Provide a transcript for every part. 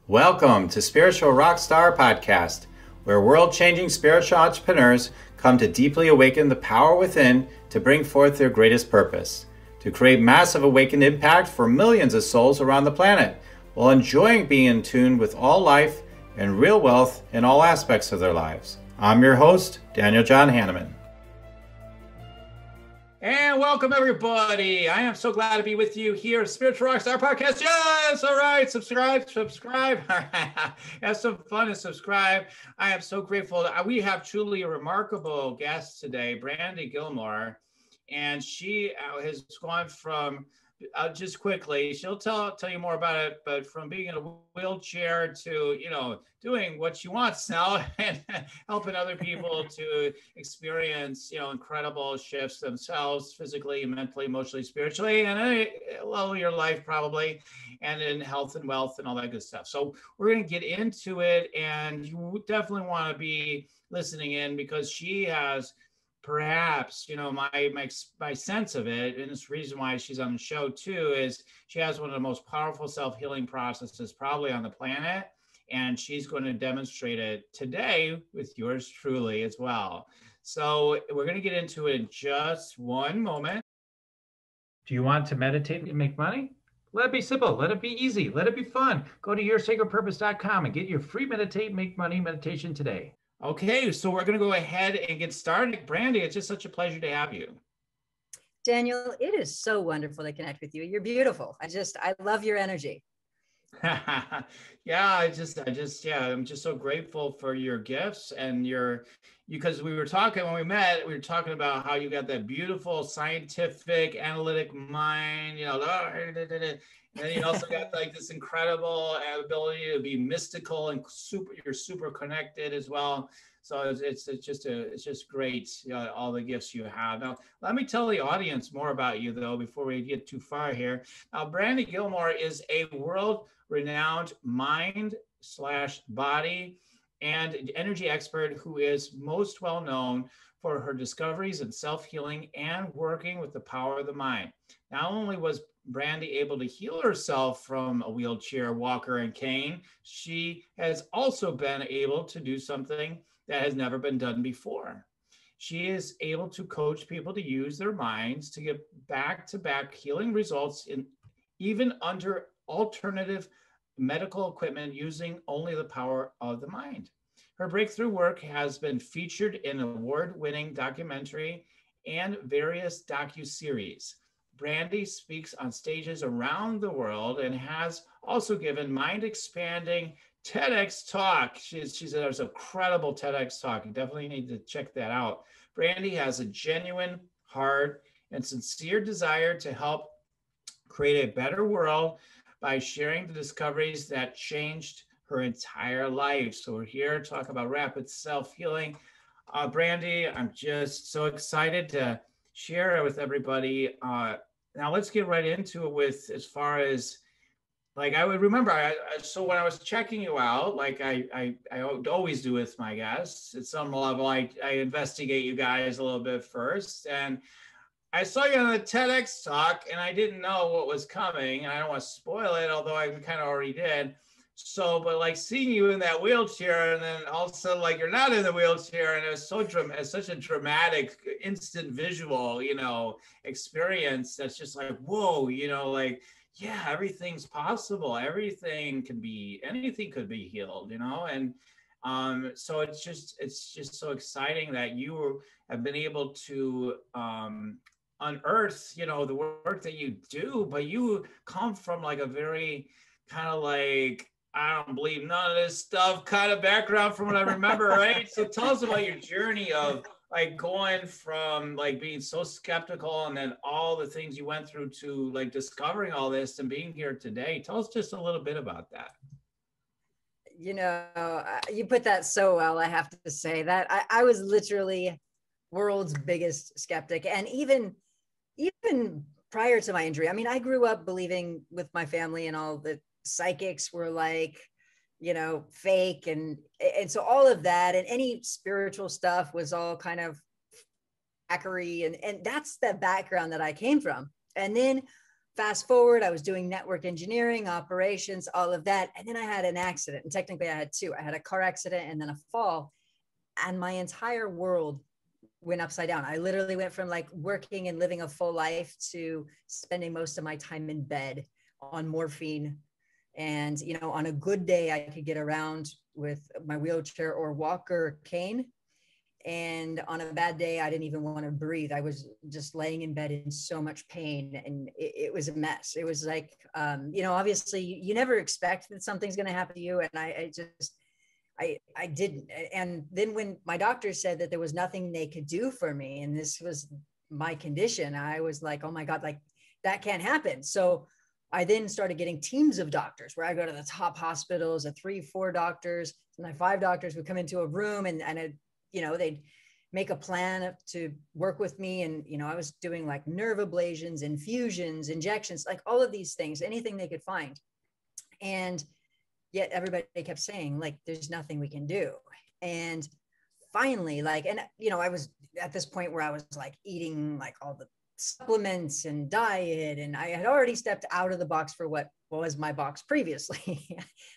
Welcome to Spiritual Rockstar Podcast, where world-changing spiritual entrepreneurs come to deeply awaken the power within to bring forth their greatest purpose, to create massive awakened impact for millions of souls around the planet, while enjoying being in tune with all life and real wealth in all aspects of their lives. I'm your host, Daniel John Hanneman. And welcome, everybody. I am so glad to be with you here at Spiritual Rockstar Podcast. Yes, all right. Subscribe. Have some fun and subscribe. I am so grateful. We have truly a remarkable guest today, Brandy Gillmore, and she has gone from, just quickly, she'll tell you more about it, but from being in a wheelchair to, doing what she wants now and helping other people to experience, incredible shifts themselves, physically, mentally, emotionally, spiritually, and all your life probably, and in health and wealth and all that good stuff. So we're going to get into it, and you definitely want to be listening in because she has perhaps, my sense of it, and this reason why she's on the show too, is she has one of the most powerful self-healing processes probably on the planet, and she's going to demonstrate it today with yours truly as well. So we're going to get into it in just one moment. Do you want to meditate and make money? Let it be simple. Let it be easy. Let it be fun. Go to yoursacredpurpose.com and get your free Meditate, Make Money meditation today. Okay, so we're going to go ahead and get started. Brandy, it's just such a pleasure to have you. Daniel, it is so wonderful to connect with you. You're beautiful. I love your energy. Yeah, I'm just so grateful for your gifts and because we were talking when we met, we were talking about how you got that beautiful scientific analytic mind, and then you also got like this incredible ability to be mystical and you're super connected as well. So it's just great, all the gifts you have. Now, let me tell the audience more about you though, before we get too far here. Now, Brandy Gillmore is a world-renowned mind/body and energy expert who is most well known for her discoveries in self-healing and working with the power of the mind. Not only was Brandy able to heal herself from a wheelchair, walker, and cane, she has also been able to do something that has never been done before. She is able to coach people to use their minds to get back-to-back healing results even under alternative medical equipment using only the power of the mind. Her breakthrough work has been featured in award-winning documentary and various docu-series. Brandy speaks on stages around the world and has also given mind-expanding TEDx talk. There's a credible TEDx talk. You definitely need to check that out. Brandy has a genuine heart and sincere desire to help create a better world by sharing the discoveries that changed her entire life. So we're here to talk about rapid self-healing. Brandy, I'm just so excited to share it with everybody. Now let's get right into it with as far as, like, I would remember, so when I was checking you out, like I always do with my guests, at some level, I investigate you guys a little bit first. And I saw you on the TEDx talk and I didn't know what was coming, and I don't want to spoil it, although I kind of already did. So, but like seeing you in that wheelchair and then also like you're not in the wheelchair, and it was such a dramatic instant visual, experience that's just like, whoa, like, yeah, everything's possible. Anything could be healed, and so it's just so exciting that you have been able to unearth, the work that you do, but you come from like a very kind of like, I don't believe none of this stuff kind of background from what I remember, right? So tell us about your journey of like going from like being so skeptical and then all the things you went through to like discovering all this and being here today. Tell us just a little bit about that. You put that so well. I have to say that I was literally world's biggest skeptic. And even prior to my injury, I mean, I grew up believing with my family and all the psychics were like, fake. And so all of that and any spiritual stuff was all kind of hackery. And that's the background that I came from. And then fast forward, I was doing network engineering, operations, all of that. And then I had an accident. And technically I had two. I had a car accident and then a fall. And my entire world went upside down. I literally went from like working and living a full life to spending most of my time in bed on morphine. And, you know, on a good day, I could get around with my wheelchair or walker or cane. And on a bad day, I didn't even want to breathe. I was just laying in bed in so much pain, and it was a mess. It was like, you know, obviously you never expect that something's going to happen to you. And I didn't. And then when my doctor said that there was nothing they could do for me, and this was my condition, I was like, oh my God, like that can't happen. So I then started getting teams of doctors where I go to the top hospitals, 3-4 doctors, and my 5 doctors would come into a room and you know, they'd make a plan to work with me. And, you know, I was doing like nerve ablations, infusions, injections, like all of these things, anything they could find. And yet everybody kept saying like, there's nothing we can do. And finally, like, and, you know, I was at this point where I was like eating like all the supplements and diet. And I had already stepped out of the box for what was my box previously.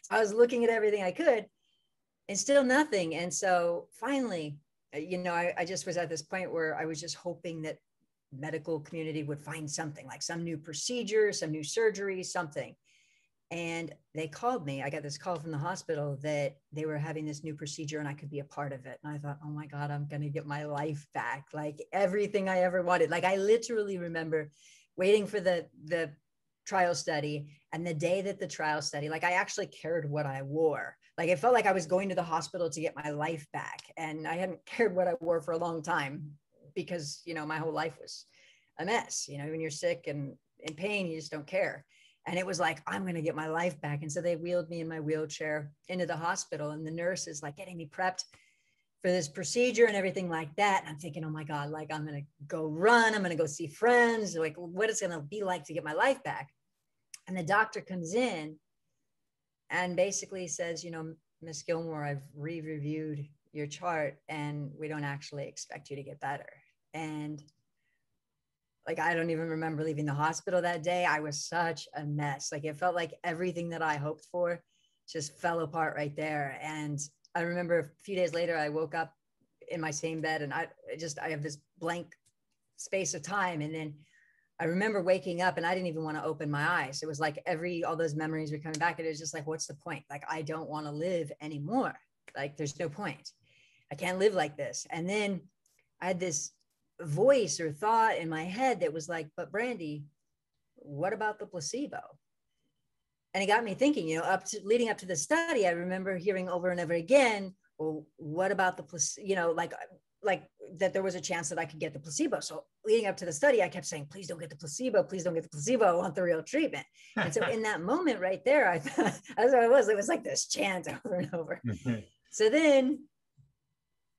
So I was looking at everything I could and still nothing. And so finally, you know, I just was at this point where I was just hoping that medical community would find something like some new procedure, some new surgery, something. And they called me. I got this call from the hospital that they were having this new procedure and I could be a part of it. And I thought, oh my God, I'm going to get my life back. Like everything I ever wanted. Like I literally remember waiting for the trial study, and the day that the trial study, like I actually cared what I wore. Like it felt like I was going to the hospital to get my life back. And I hadn't cared what I wore for a long time because, you know, my whole life was a mess. You know, when you're sick and in pain, you just don't care. And it was like, I'm going to get my life back. And so they wheeled me in my wheelchair into the hospital, and the nurse is like getting me prepped for this procedure and everything like that. And I'm thinking, oh my God, like I'm going to go run. I'm going to go see friends. Like what it's going to be like to get my life back. And the doctor comes in and basically says, you know, Miss Gilmore, I've re-reviewed your chart and we don't actually expect you to get better. And like, I don't even remember leaving the hospital that day. I was such a mess. Like it felt like everything that I hoped for just fell apart right there. And I remember a few days later, I woke up in my same bed and I have this blank space of time. And then I remember waking up and I didn't even want to open my eyes. It was like all those memories were coming back. And it was just like, what's the point? Like, I don't want to live anymore. Like, there's no point. I can't live like this. And then I had this voice or thought in my head that was like, but Brandy, what about the placebo? And it got me thinking, you know, leading up to the study, I remember hearing over and over again, well, what about the placebo, you know, like that there was a chance that I could get the placebo. So leading up to the study, I kept saying, please don't get the placebo. Please don't get the placebo. I want the real treatment. And so in that moment right there, I thought, that's what it was. It was like this chant over and over. So then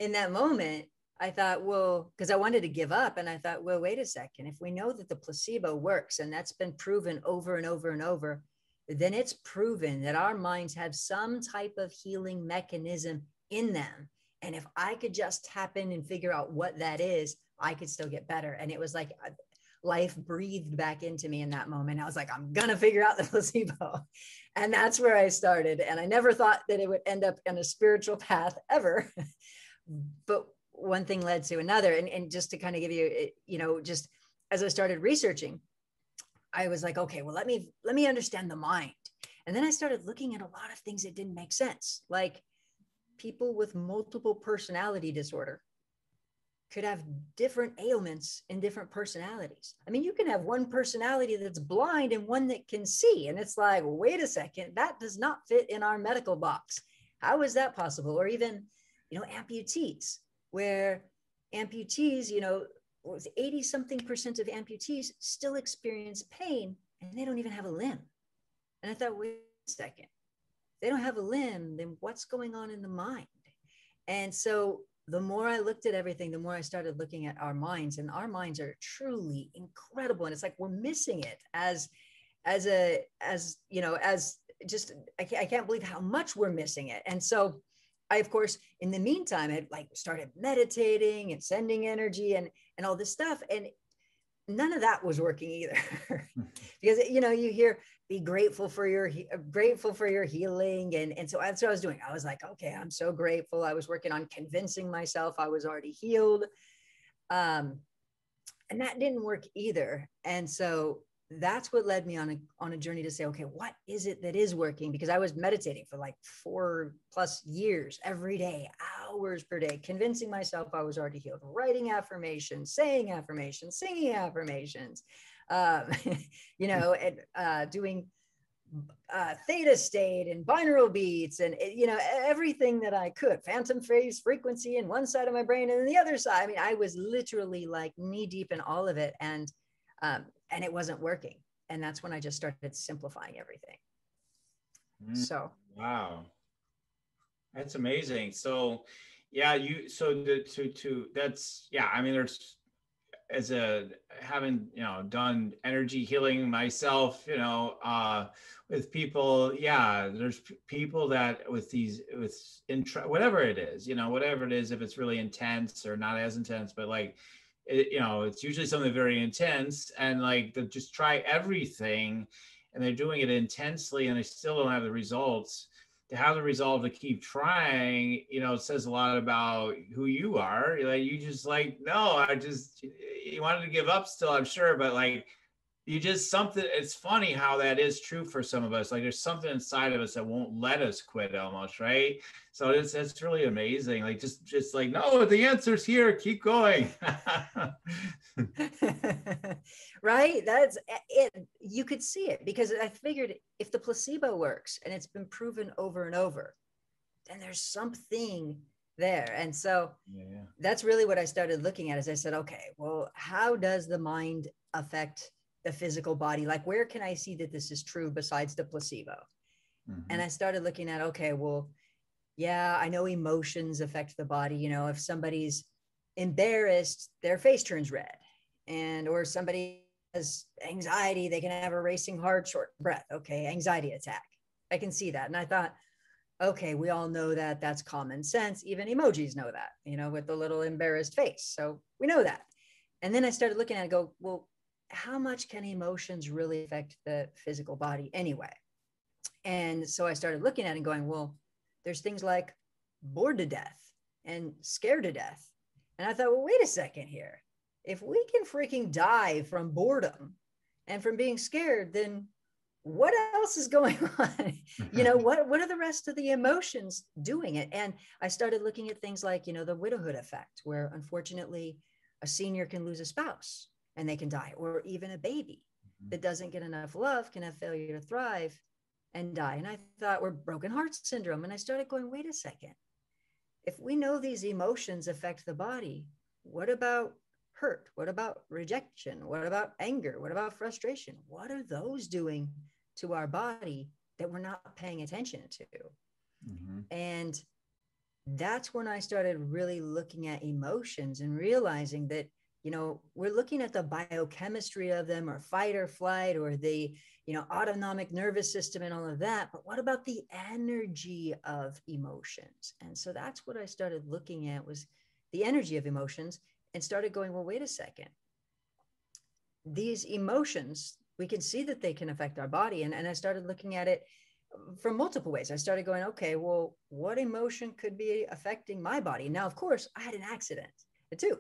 in that moment, I thought, well, because I wanted to give up. And I thought, well, wait a second. If we know that the placebo works and that's been proven over and over and over, then it's proven that our minds have some type of healing mechanism in them. And if I could just tap in and figure out what that is, I could still get better. And it was like life breathed back into me in that moment. I was like, I'm going to figure out the placebo. And that's where I started. And I never thought that it would end up in a spiritual path ever. But one thing led to another. And just to kind of give you, you know, just as I started researching, I was like, okay, well, let me understand the mind. And then I started looking at a lot of things that didn't make sense. Like people with multiple personality disorder could have different ailments in different personalities. I mean, you can have one personality that's blind and one that can see. And it's like, wait a second, that does not fit in our medical box. How is that possible? Or even, you know, amputees, where amputees, you know, 80 something percent of amputees still experience pain and they don't even have a limb. And I thought, wait a second, they don't have a limb, then what's going on in the mind? And so the more I looked at everything, the more I started looking at our minds, and our minds are truly incredible. And it's like, we're missing it as you know, as just, I can't believe how much we're missing it. And so I, of course, in the meantime, had like started meditating and sending energy and all this stuff. And none of that was working either. Because, you know, you hear, be grateful for your healing. And so that's what I was doing. I was like, okay, I'm so grateful. I was working on convincing myself I was already healed. And that didn't work either. And so that's what led me on a journey to say, okay, what is it that is working? Because I was meditating for like 4+ years, every day, hours per day, convincing myself I was already healed, writing affirmations, saying affirmations, singing affirmations, um, you know, and doing theta state and binaural beats and, you know, everything that I could, phantom phase frequency in one side of my brain and then the other side. I mean, I was literally like knee deep in all of it. And it wasn't working. And that's when I just started simplifying everything. So Wow, that's amazing. So yeah, to that's, yeah, I mean, there's, as a, having, you know, done energy healing myself, you know, with people, yeah, there's people that with these, with whatever it is, you know, whatever it is, if it's really intense or not as intense, but like it, you know, it's usually something very intense, and like they just try everything and they're doing it intensely and they still don't have the results. To have the resolve to keep trying, you know, it says a lot about who you are. Like, you just like, no, I just, you wanted to give up still, I'm sure, but like, you just, something, it's funny how that is true for some of us. Like, there's something inside of us that won't let us quit almost, right? So it's really amazing. Like, just like, no, the answer's here, keep going. right, that's it. You could see it, because I figured if the placebo works and it's been proven over and over, then there's something there. And so Yeah. that's really what I started looking at. Is I said, okay, well, how does the mind affect the physical body? Like, where can I see that this is true besides the placebo? Mm-hmm. And I started looking at, okay, well, yeah, I know emotions affect the body. You know, if somebody's embarrassed, their face turns red. And or somebody has anxiety, they can have a racing heart, short breath. Okay, anxiety attack. I can see that. And I thought, okay, we all know that. That's common sense. Even emojis know that, you know, with the little embarrassed face. So we know that. And then I started looking at it and go, well, how much can emotions really affect the physical body anyway? And so I started looking at it and going, well, there's things like bored to death and scared to death. And I thought, well, wait a second here. If we can freaking die from boredom and from being scared, then what else is going on? You know, what are the rest of the emotions doing it? And I started looking at things like, you know, the widowhood effect, where unfortunately a senior can lose a spouse and they can die, or even a baby that doesn't get enough love can have failure to thrive and die. And I thought, we're broken heart syndrome. And I started going, wait a second. If we know these emotions affect the body, what about hurt? What about rejection? What about anger? What about frustration? What are those doing to our body that we're not paying attention to? Mm-hmm. And that's when I started really looking at emotions and realizing that, you know, we're looking at the biochemistry of them, or fight or flight, or the, you know, autonomic nervous system and all of that. But what about the energy of emotions? And so that's what I started looking at, was the energy of emotions, and started going, well, wait a second. These emotions, we can see that they can affect our body. And I started looking at it from multiple ways. I started going, okay, well, what emotion could be affecting my body? Now, of course, I had an accident too.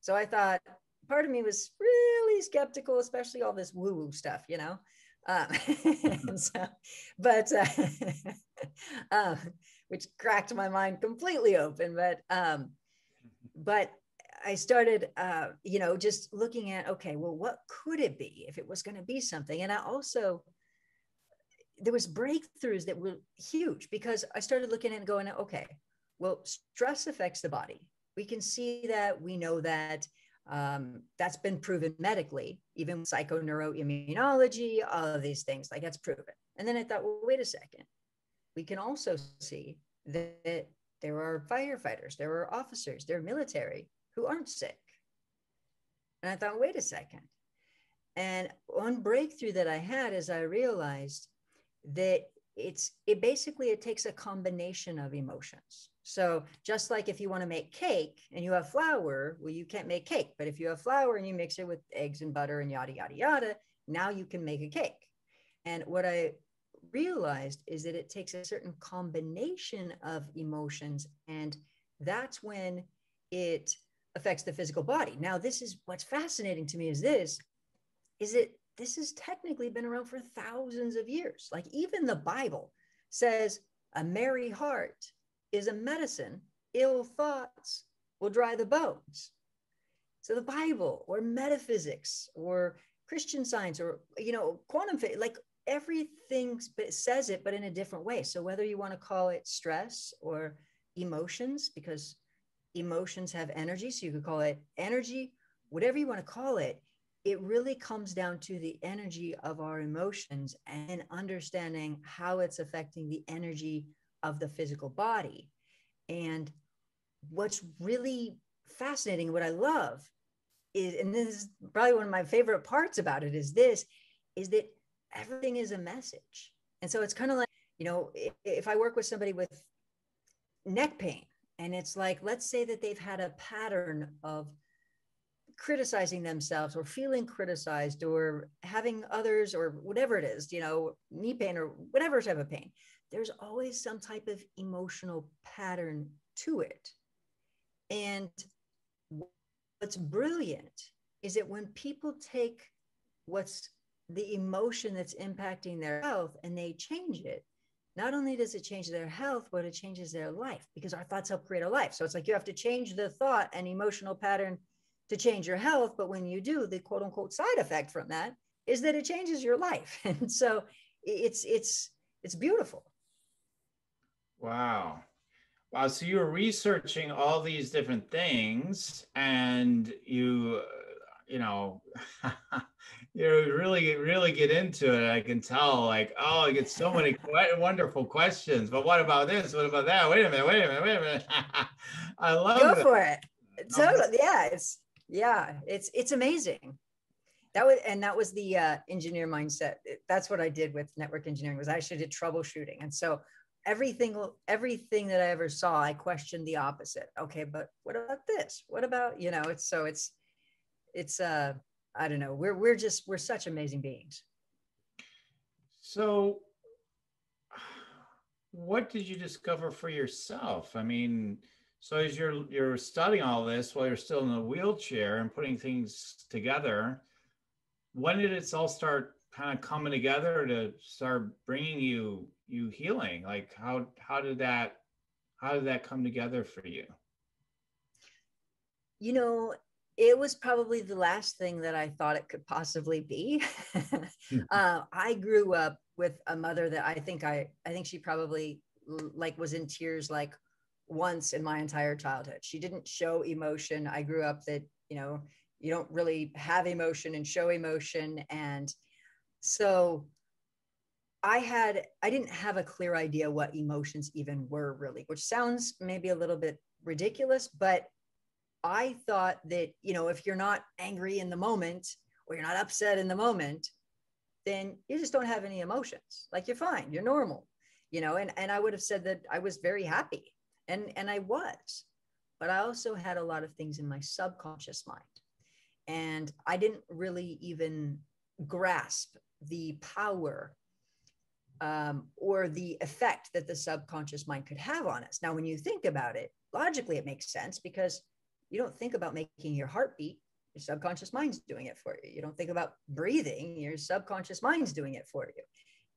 So I thought, part of me was really skeptical, especially all this woo-woo stuff, you know? So, but, which cracked my mind completely open. But I started, you know, just looking at, okay, well, what could it be if it was going to be something? And I also, there was breakthroughs that were huge, because I started looking at it and going, okay, well, stress affects the body. We can see that, we know that, that's been proven medically, even psychoneuroimmunology, all of these things, like that's proven. And then I thought, well, wait a second. We can also see that there are firefighters, there are officers, there are military who aren't sick. And I thought, wait a second. And one breakthrough that I had is I realized that it takes a combination of emotions. So just like if you want to make cake and you have flour, well, you can't make cake. But if you have flour and you mix it with eggs and butter and yada, yada, yada, now you can make a cake. And what I realized is that it takes a certain combination of emotions, and that's when it affects the physical body. Now, this is what's fascinating to me is that this has technically been around for thousands of years. Like even the Bible says a merry heart is a medicine, ill thoughts will dry the bones. So the Bible or metaphysics or Christian Science or, quantum physics, like everything says it, but in a different way. So whether you want to call it stress or emotions, because emotions have energy, so you could call it energy, whatever you want to call it, it really comes down to the energy of our emotions and understanding how it's affecting the energy of the physical body. And what's really fascinating, what I love is, and this is probably one of my favorite parts about it, is that everything is a message. And so it's kind of like, if I work with somebody with neck pain, and it's like, let's say that they've had a pattern of criticizing themselves or feeling criticized or having others or whatever it is, knee pain or whatever type of pain, there's always some type of emotional pattern to it. And what's brilliant is that when people take what's the emotion that's impacting their health and they change it, not only does it change their health, but it changes their life, because our thoughts help create a life. So it's like you have to change the thought and emotional pattern to change your health. But when you do, the quote unquote side effect from that is that it changes your life. And so it's beautiful. Wow. Wow. So you were researching all these different things, and you know, you really, really get into it. I can tell, like, oh, I get so many wonderful questions. But what about this? What about that? Wait a minute, wait a minute, wait a minute. I love Go that. for it. Totally. Yeah, it's amazing. That was the engineer mindset. That's what I did with network engineering, was I actually did troubleshooting. And so everything that I ever saw, I questioned the opposite. Okay, but what about this? What about, it's I don't know. We're such amazing beings. So, what did you discover for yourself? I mean, so as you're studying all this while you're still in a wheelchair and putting things together, when did it all start kind of coming together to start bringing you healing? Like how did that come together for you? You know, it was probably the last thing that I thought it could possibly be. I grew up with a mother that I think she probably like was in tears like once in my entire childhood. She didn't show emotion. I grew up that, you don't really have emotion and show emotion. And so I didn't have a clear idea what emotions even were really, which sounds maybe a little bit ridiculous, but I thought that, if you're not angry in the moment or you're not upset in the moment, then you just don't have any emotions. Like you're fine, you're normal, and I would have said that I was very happy, and I was, but I also had a lot of things in my subconscious mind. And I didn't really even grasp the power or the effect that the subconscious mind could have on us. Now, when you think about it, logically, it makes sense because you don't think about making your heart beat. Your subconscious mind's doing it for you. You don't think about breathing. Your subconscious mind's doing it for you.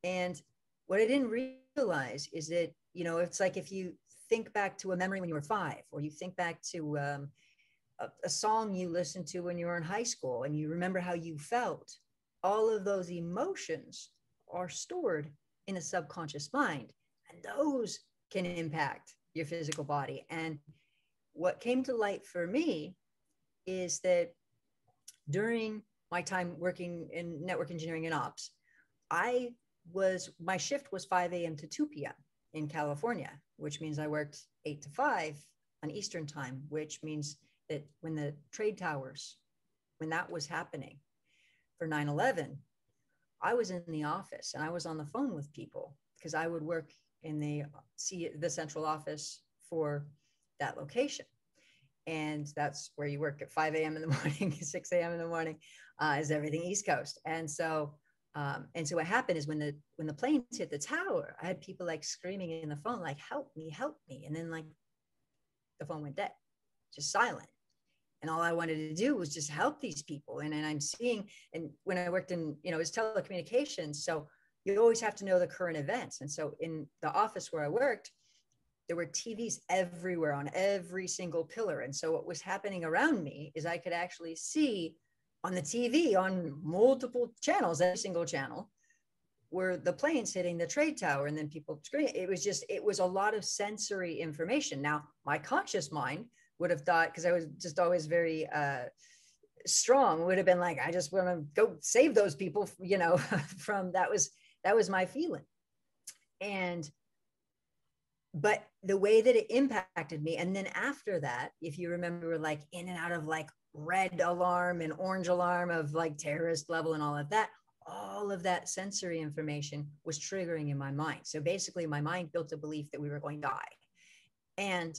And what I didn't realize is that, it's like if you think back to a memory when you were 5, or you think back to a song you listened to when you were in high school and you remember how you felt, all of those emotions are stored in a subconscious mind, and those can impact your physical body. And what came to light for me is that during my time working in network engineering and ops, my shift was 5 a.m. to 2 p.m. in California, which means I worked 8 to 5 on Eastern time, which means that when the trade towers, when that was happening for 9/11, I was in the office and I was on the phone with people because I would work in the central office for that location. And that's where you work at 5 a.m. in the morning, 6 a.m. in the morning, is everything East Coast. And so what happened is when the planes hit the tower, I had people like screaming in the phone, like, help me, help me. And then like the phone went dead, just silent. And all I wanted to do was just help these people. And I'm seeing, and when I worked in, it was telecommunications. So you always have to know the current events. And so in the office where I worked, there were TVs everywhere on every single pillar. And so what was happening around me is I could actually see on the TV on multiple channels, every single channel, were the planes hitting the trade tower and then people screaming. It was a lot of sensory information. Now, my conscious mind would have thought, because I was just always very strong, would have been like, I just want to go save those people, from that was my feeling. But the way that it impacted me, and then after that, if you remember, we're like in and out of like red alarm and orange alarm of like terrorist level and all of that sensory information was triggering in my mind. So basically my mind built a belief that we were going to die. And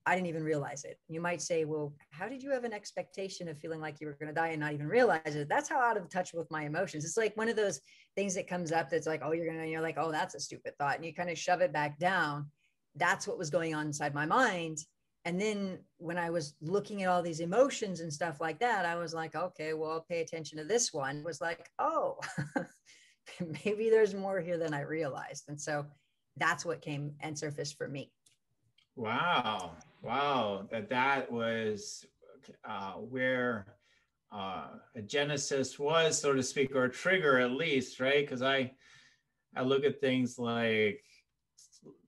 I didn't even realize it. You might say, well, how did you have an expectation of feeling like you were going to die and not even realize it? That's how out of touch with my emotions. It's like one of those things that comes up that's like, oh, you're like, oh, that's a stupid thought. And you kind of shove it back down. That's what was going on inside my mind. And then when I was looking at all these emotions and stuff like that, I was like, okay, well, I'll pay attention to this one. It was like, oh, maybe there's more here than I realized. And so that's what came and surfaced for me. Wow. That was where a genesis was, so to speak, or a trigger at least, right? Because I look at things like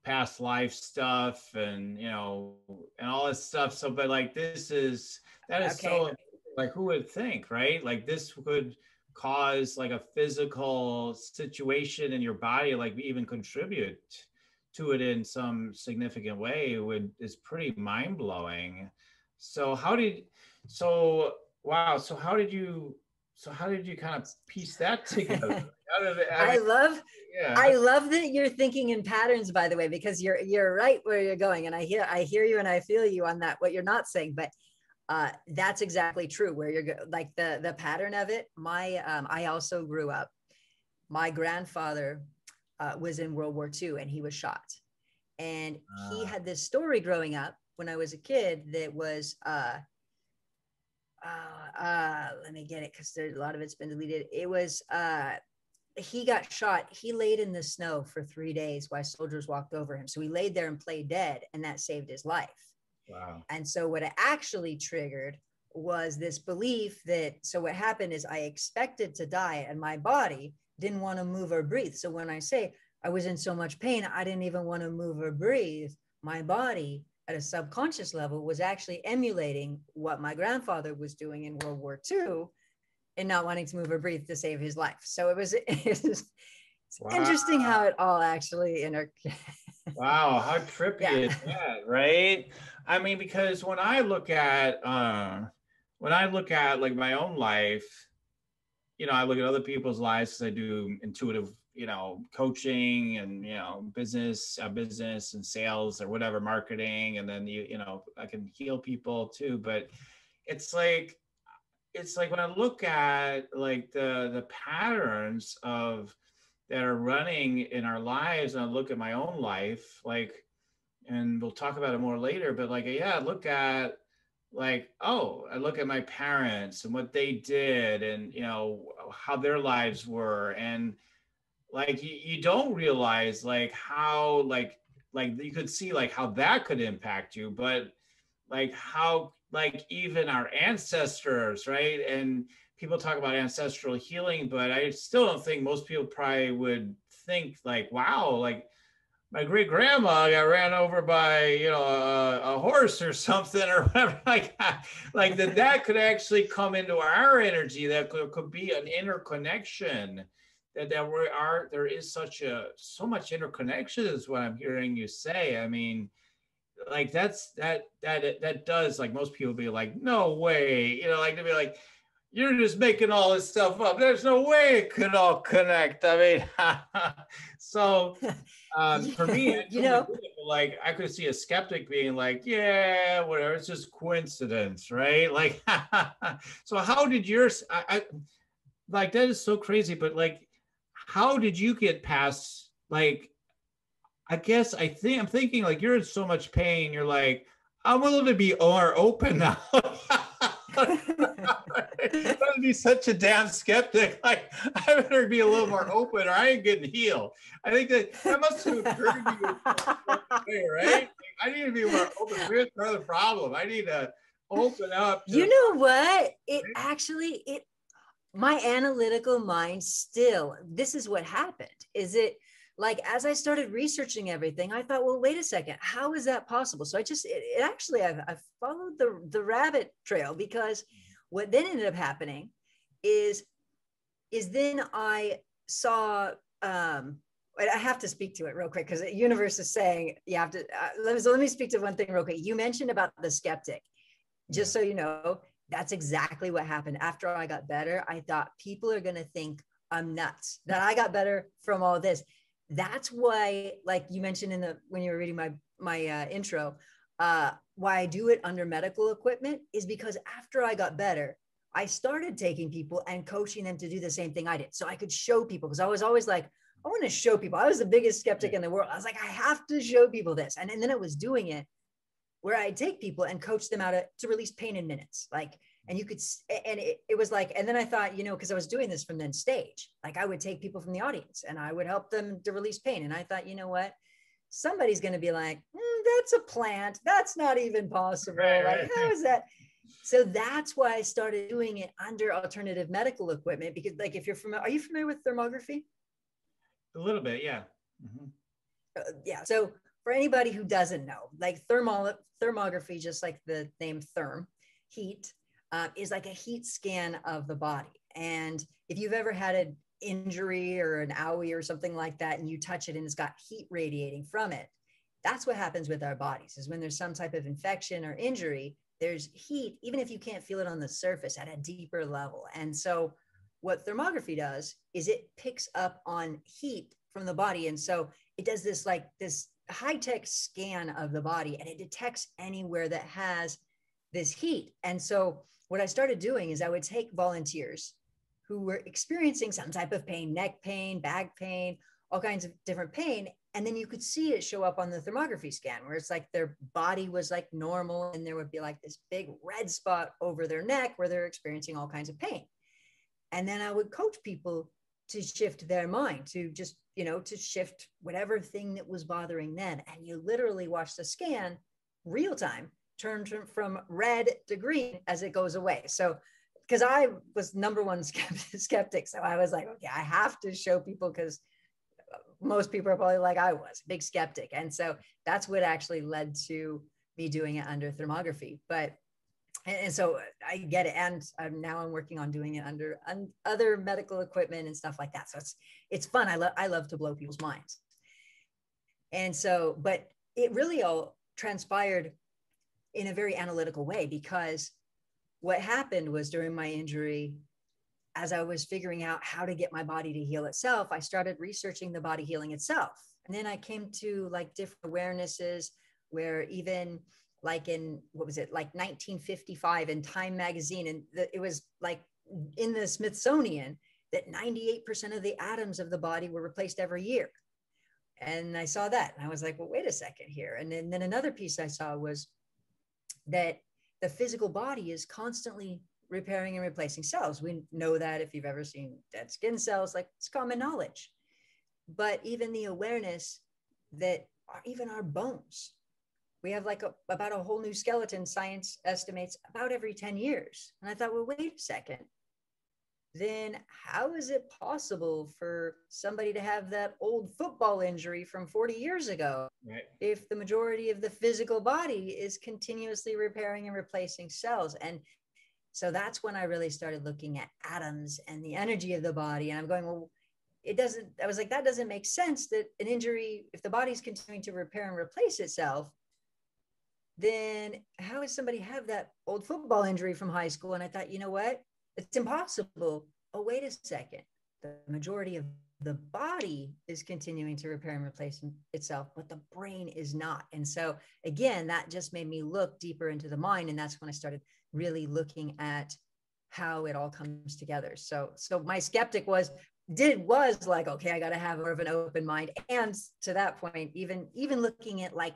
past life stuff and and all this stuff. So, but like that is okay. So like, who would think, right? Like this could cause like a physical situation in your body, like even contribute to it in some significant way is pretty mind-blowing. So how did you kind of piece that together? I love that you're thinking in patterns, by the way, because you're right where you're going. And I hear you and I feel you on that, what you're not saying, but that's exactly true where you're like the pattern of it. I also grew up, my grandfather was in World War II and he was shot. And he had this story growing up when I was a kid that was, let me get it because a lot of it's been deleted. It was, he got shot. He laid in the snow for 3 days while soldiers walked over him. So he laid there and played dead, and that saved his life. Wow. And so what it actually triggered was this belief so what happened is I expected to die and my body didn't want to move or breathe. So when I say I was in so much pain, I didn't even want to move or breathe, my body at a subconscious level was actually emulating what my grandfather was doing in World War II and not wanting to move or breathe to save his life. So it's wow. Interesting how it all actually Wow, how trippy is that, right? I mean, because when I look at like my own life, I look at other people's lives because I do intuitive, coaching and business and sales or whatever, marketing, and then I can heal people too. But it's like when I look at like the patterns that are running in our lives, and I look at my own life, like, and we'll talk about it more later, but like, I look at like, I look at my parents and what they did and, how their lives were. And like, you don't realize like how, like you could see like how that could impact you, but like how, like even our ancestors, right? And people talk about ancestral healing, but I still don't think most people probably would think like, wow, like my great grandma got ran over by, a horse or something or whatever, like that could actually come into our energy. That could be an interconnection. There is so much interconnection is what I'm hearing you say. I mean, like that does, like most people be like, no way, like to be like, you're just making all this stuff up. There's no way it could all connect. I mean, so for me, I You totally know, get it. But like, I could see a skeptic being like, yeah, whatever, it's just coincidence, right? Like, so how did yours, like, that is so crazy, but like, how did you get past, like, I guess I'm thinking like you're in so much pain. You're like, I'm willing to be more open now. I'm gonna be such a damn skeptic. Like I better be a little more open, or I ain't getting healed. I think that must have occurred to you in some way, right? Like, I need to be more open. Here's another problem. I need to open up to you the know what? It actually, my analytical mind still, this is what happened. Is it like, as I started researching everything, I thought, well, wait a second, how is that possible? So it actually, I followed the rabbit trail, because what then ended up happening is, then I saw, I have to speak to it real quick because the universe is saying you have to, let me speak to one thing real quick. You mentioned about the skeptic. Just so you know, that's exactly what happened. After I got better, I thought people are going to think I'm nuts, that I got better from all this. That's why, like you mentioned when you were reading my intro, why I do it under medical equipment is because after I got better, I started taking people and coaching them to do the same thing I did. So I could show people, because I was always like, I want to show people. I was the biggest skeptic in the world. I was like, I have to show people this. And then I was doing it where I take people and coach them to release pain in minutes. Like, and you could, and it was like, and then I thought, because I was doing this from then stage, like I would take people from the audience and I would help them to release pain. And I thought, you know what? Somebody's going to be like, that's a plant. That's not even possible. Like, how is that? So that's why I started doing it under alternative medical equipment, because like, if you're familiar, are you familiar with thermography? A little bit, yeah. Mm-hmm. Yeah. So for anybody who doesn't know, like thermography, just like the name therm, heat, is like a heat scan of the body. And if you've ever had an injury or an owie or something like that, and you touch it and it's got heat radiating from it, that's what happens with our bodies. Is when there's some type of infection or injury, there's heat, even if you can't feel it on the surface, at a deeper level. And so what thermography does is it picks up on heat from the body. And so it does this high-tech scan of the body, and it detects anywhere that has this heat. And so what I started doing is I would take volunteers who were experiencing some type of pain, neck pain, back pain, all kinds of different pain. And then you could see it show up on the thermography scan, where it's like their body was like normal, and there would be like this big red spot over their neck where they're experiencing all kinds of pain. And then I would coach people to shift their mind, to just, to shift whatever thing that was bothering them. And you literally watch the scan real time turn from red to green as it goes away. So, because I was number one skeptic. So I was like, okay, I have to show people, because most people are probably like I was, big skeptic. And so that's what actually led to me doing it under thermography. And so I get it. And I'm working on doing it under other medical equipment and stuff like that. So it's fun. I love to blow people's minds. And so, but it really all transpired in a very analytical way, because what happened was, during my injury, as I was figuring out how to get my body to heal itself, I started researching the body healing itself. And then I came to like different awarenesses, where even like in, what was it, like 1955 in Time magazine, and it was like in the Smithsonian, that 98% of the atoms of the body were replaced every year. And I saw that and I was like, well, wait a second here. And then another piece I saw was that the physical body is constantly repairing and replacing cells. We know that if you've ever seen dead skin cells, like, it's common knowledge. But even the awareness that even our bones, we have like about a whole new skeleton, science estimates, about every 10 years. And I thought, well, wait a second. Then how is it possible for somebody to have that old football injury from 40 years ago, right, if the majority of the physical body is continuously repairing and replacing cells? And so that's when I really started looking at atoms and the energy of the body. And I'm going, well, I was like, that doesn't make sense, that an injury, if the body's continuing to repair and replace itself, then how does somebody have that old football injury from high school? And I thought, you know what? it's impossible. Oh, wait a second. The majority of the body is continuing to repair and replace itself, but the brain is not. And so again, that just made me look deeper into the mind. And that's when I started really looking at how it all comes together. So my skeptic was like, okay, I got to have more of an open mind. And to that point, even looking at like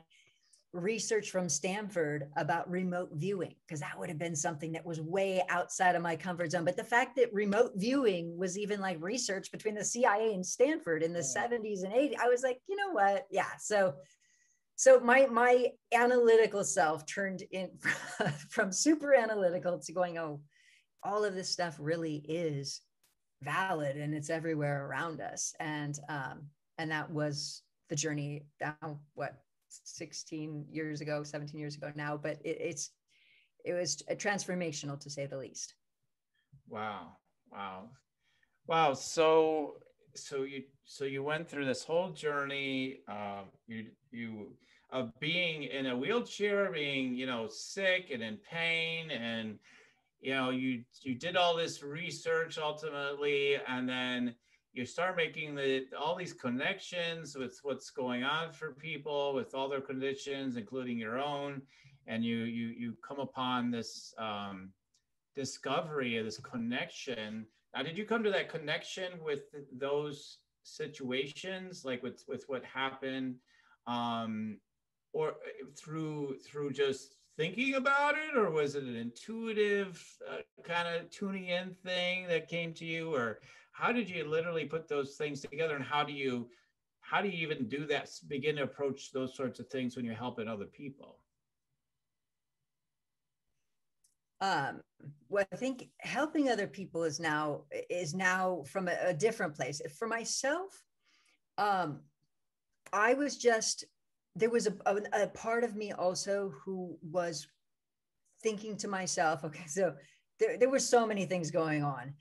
research from Stanford about remote viewing, because that would have been something that was way outside of my comfort zone. But the fact that remote viewing was even like research between the CIA and Stanford in the 70s and 80s, I was like, you know what? Yeah. So my analytical self turned in from super analytical to going, oh, all of this stuff really is valid and it's everywhere around us. And that was the journey now, what, 16 years ago, 17 years ago now, but it was transformational to say the least. Wow. Wow. So you went through this whole journey, you of being in a wheelchair, being, sick and in pain, and you did all this research ultimately, and then you start making all these connections with what's going on for people with all their conditions, including your own, and you come upon this discovery of this connection. Now, did you come to that connection with those situations, like with what happened, or through just thinking about it, or was it an intuitive kind of tuning in thing that came to you, or how did you literally put those things together, and how do you even do that, begin to approach those sorts of things when you're helping other people? Well, I think helping other people is now from a different place. For myself, I was just, there was a part of me also who was thinking to myself, okay, so there were so many things going on,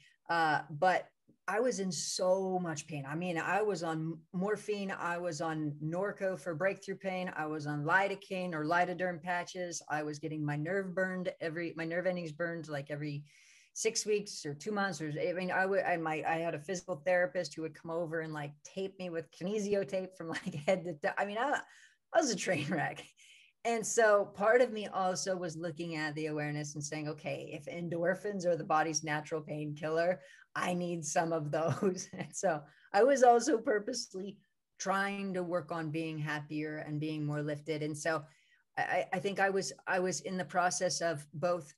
but I was in so much pain. I mean, I was on morphine, I was on Norco for breakthrough pain, I was on lidocaine or lidoderm patches, I was getting my nerve endings burned like every 6 weeks or 2 months. Or I mean, I had a physical therapist who would come over and like tape me with kinesio tape from like head to toe. I mean, I was a train wreck. And so part of me also was looking at the awareness and saying, okay, if endorphins are the body's natural painkiller, I need some of those. And so I was also purposely trying to work on being happier and being more lifted. And so I think I was in the process of both.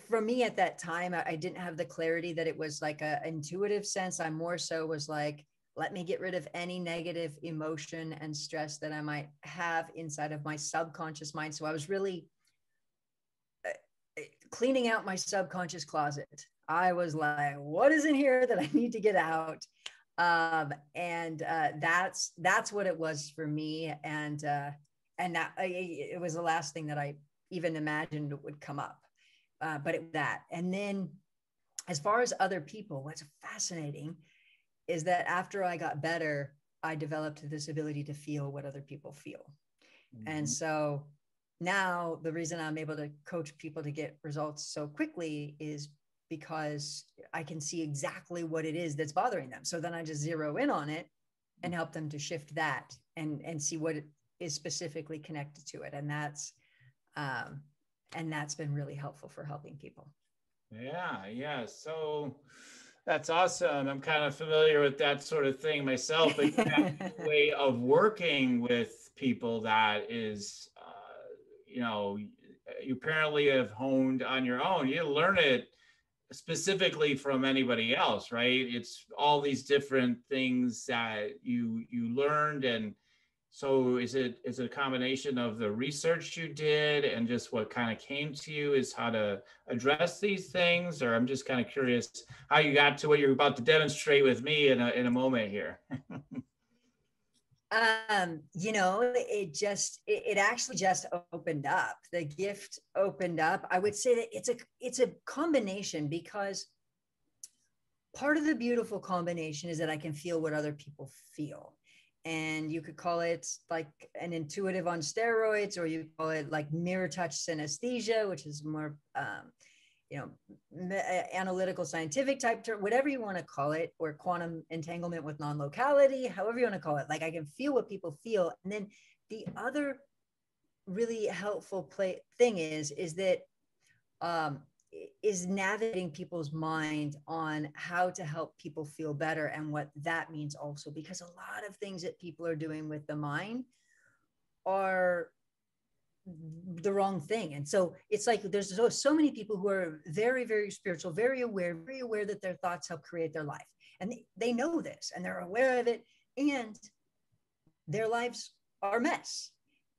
For me at that time, I didn't have the clarity that it was like an intuitive sense. I more so was like, let me get rid of any negative emotion and stress that I might have inside of my subconscious mind. So I was really cleaning out my subconscious closet. I was like, what is in here that I need to get out? And that's what it was for me. And that it was the last thing that I even imagined would come up. But that. And then as far as other people, what's fascinating is that after I got better, I developed this ability to feel what other people feel. Mm-hmm. And so now the reason I'm able to coach people to get results so quickly is because I can see exactly what it is that's bothering them. So then I just zero in on it and help them to shift that and see what is specifically connected to it. And that's been really helpful for helping people. Yeah. So that's awesome. I'm kind of familiar with that sort of thing myself, but that way of working with people that is, you apparently have honed on your own. You learn it specifically from anybody else, right? It's all these different things that you learned. And so is it a combination of the research you did and just what kind of came to you is how to address these things? Or I'm just kind of curious how you got to what you're about to demonstrate with me in a moment here. It actually just opened up. The gift opened up. I would say that it's a combination, because part of the beautiful combination is that I can feel what other people feel. And you could call it like an intuitive on steroids, or you call it like mirror touch synesthesia, which is more, you know, analytical scientific type term, whatever you want to call it, or quantum entanglement with non-locality, however you want to call it. Like I can feel what people feel. And then the other really helpful thing is that is navigating people's mind on how to help people feel better and what that means also, because a lot of things that people are doing with the mind are the wrong thing. And so it's like there's so many people who are very, very spiritual, very aware that their thoughts help create their life, and they know this and they're aware of it, and their lives are a mess,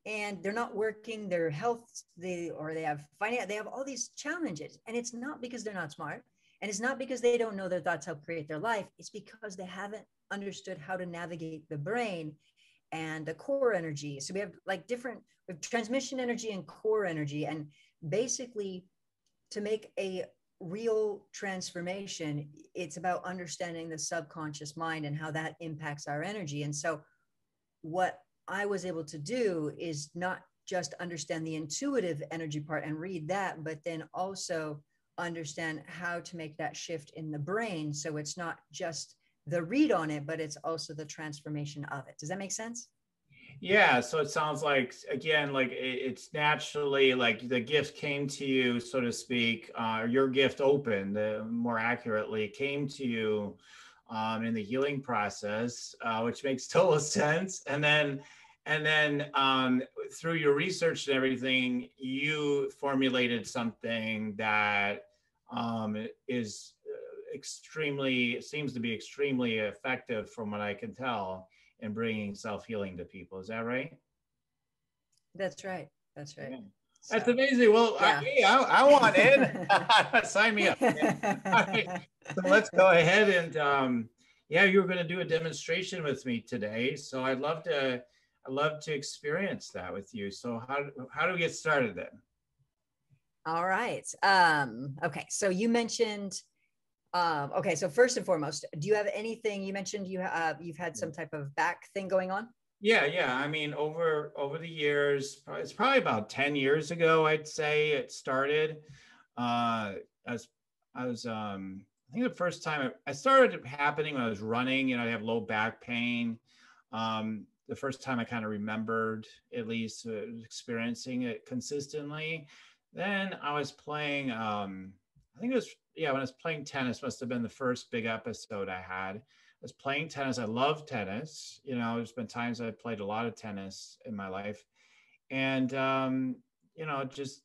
and they're not working, their health, they have finance, they have all these challenges. And it's not because they're not smart, and it's not because they don't know their thoughts help create their life. It's because they haven't understood how to navigate the brain and the core energy. So we have like we have transmission energy and core energy. And basically, to make a real transformation, it's about understanding the subconscious mind and how that impacts our energy. And so what I was able to do is not just understand the intuitive energy part and read that, but then also understand how to make that shift in the brain. So it's not just the read on it, but it's also the transformation of it. Does that make sense? Yeah, so it sounds like, again, like it's naturally like the gift came to you, so to speak. Your gift opened, more accurately, came to you in the healing process, which makes total sense. And then through your research and everything, you formulated something that is seems to be extremely effective from what I can tell in bringing self-healing to people. Is that right? That's right. That's right. Yeah. That's So, amazing. Well, yeah. I want in. Sign me up. All right. So let's go ahead and yeah, you were going to do a demonstration with me today. So I'd love to experience that with you. So how do we get started then? All right. Okay. So you mentioned, okay. So first and foremost, do you have anything, you mentioned you've had some type of back thing going on? Yeah. I mean, over the years, it's probably about 10 years ago, I'd say it started. As I was, I think the first time I started happening when I was running, I have low back pain. The first time I kind of remembered, at least experiencing it consistently. Then I was playing, I think it was, yeah, when I was playing tennis, must have been the first big episode I had. I was playing tennis. I love tennis. There's been times I've played a lot of tennis in my life. And, just,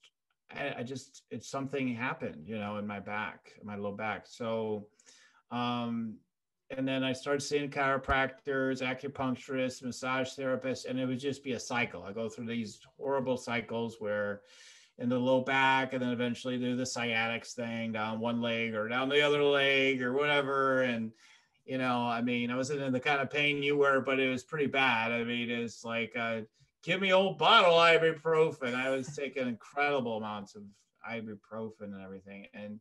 it's something happened, in my back, my low back. So, and then I started seeing chiropractors, acupuncturists, massage therapists, and it would just be a cycle. I go through these horrible cycles where in the low back, and then eventually do the sciatics thing down one leg or down the other leg or whatever. And, I mean, I wasn't in the kind of pain you were, but it was pretty bad. I mean, it's like, give me old bottle ibuprofen. I was taking incredible amounts of ibuprofen and everything. And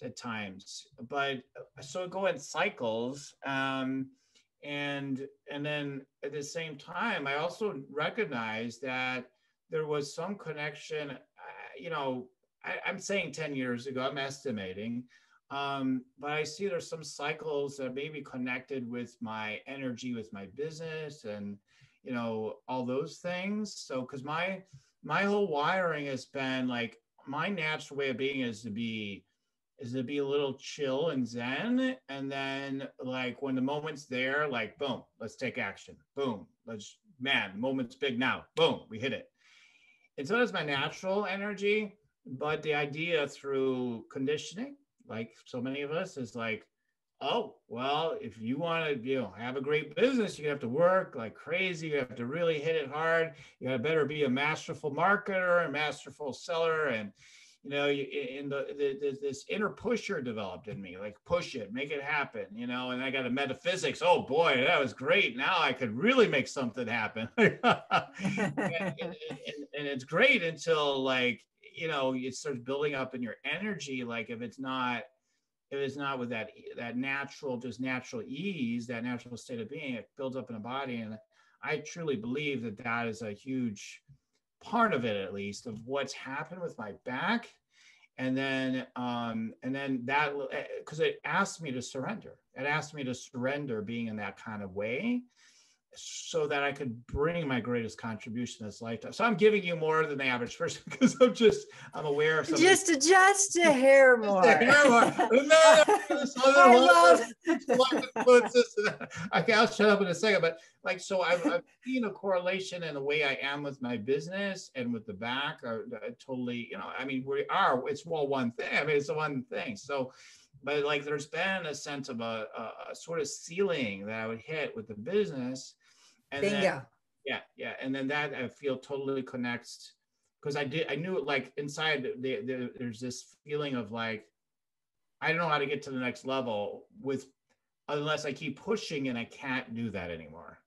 at times, but so go in cycles. And then at the same time, I also recognized that there was some connection, I'm saying 10 years ago, I'm estimating, but I see there's some cycles that may be connected with my energy, with my business, and all those things. So because my whole wiring has been like, my natural way of being is to be a little chill and zen. And then like when the moment's there, like, boom, let's take action. Boom, the moment's big now. Boom, we hit it. And so that's my natural energy. But the idea through conditioning, like so many of us, is like, oh, well, if you want to, have a great business, you have to work like crazy. You have to really hit it hard. You got to better be a masterful marketer, a masterful seller. And this inner pusher developed in me, like push it, make it happen, and I got a metaphysics. Oh boy, that was great. Now I could really make something happen. and it's great until like, it starts building up in your energy. Like if it's not with that natural ease, that natural state of being, it builds up in the body. And I truly believe that is a huge part of it, at least, of what's happened with my back. And then that, because it asked me to surrender. It asked me to surrender being in that kind of way, so that I could bring my greatest contribution this lifetime. So I'm giving you more than the average person because I'm aware of something. Just a hair more. Just a hair more. No, I influences. Okay, I'll shut up in a second. But like, so I've seen a correlation in the way I am with my business and with the back are totally, I mean, it's all one thing. I mean, it's the one thing. So, but like, there's been a sense of a sort of ceiling that I would hit with the business. And Bingo. Then, and then that I feel totally connects, because I knew it, like inside there's this feeling of like, I don't know how to get to the next level unless I keep pushing, and I can't do that anymore.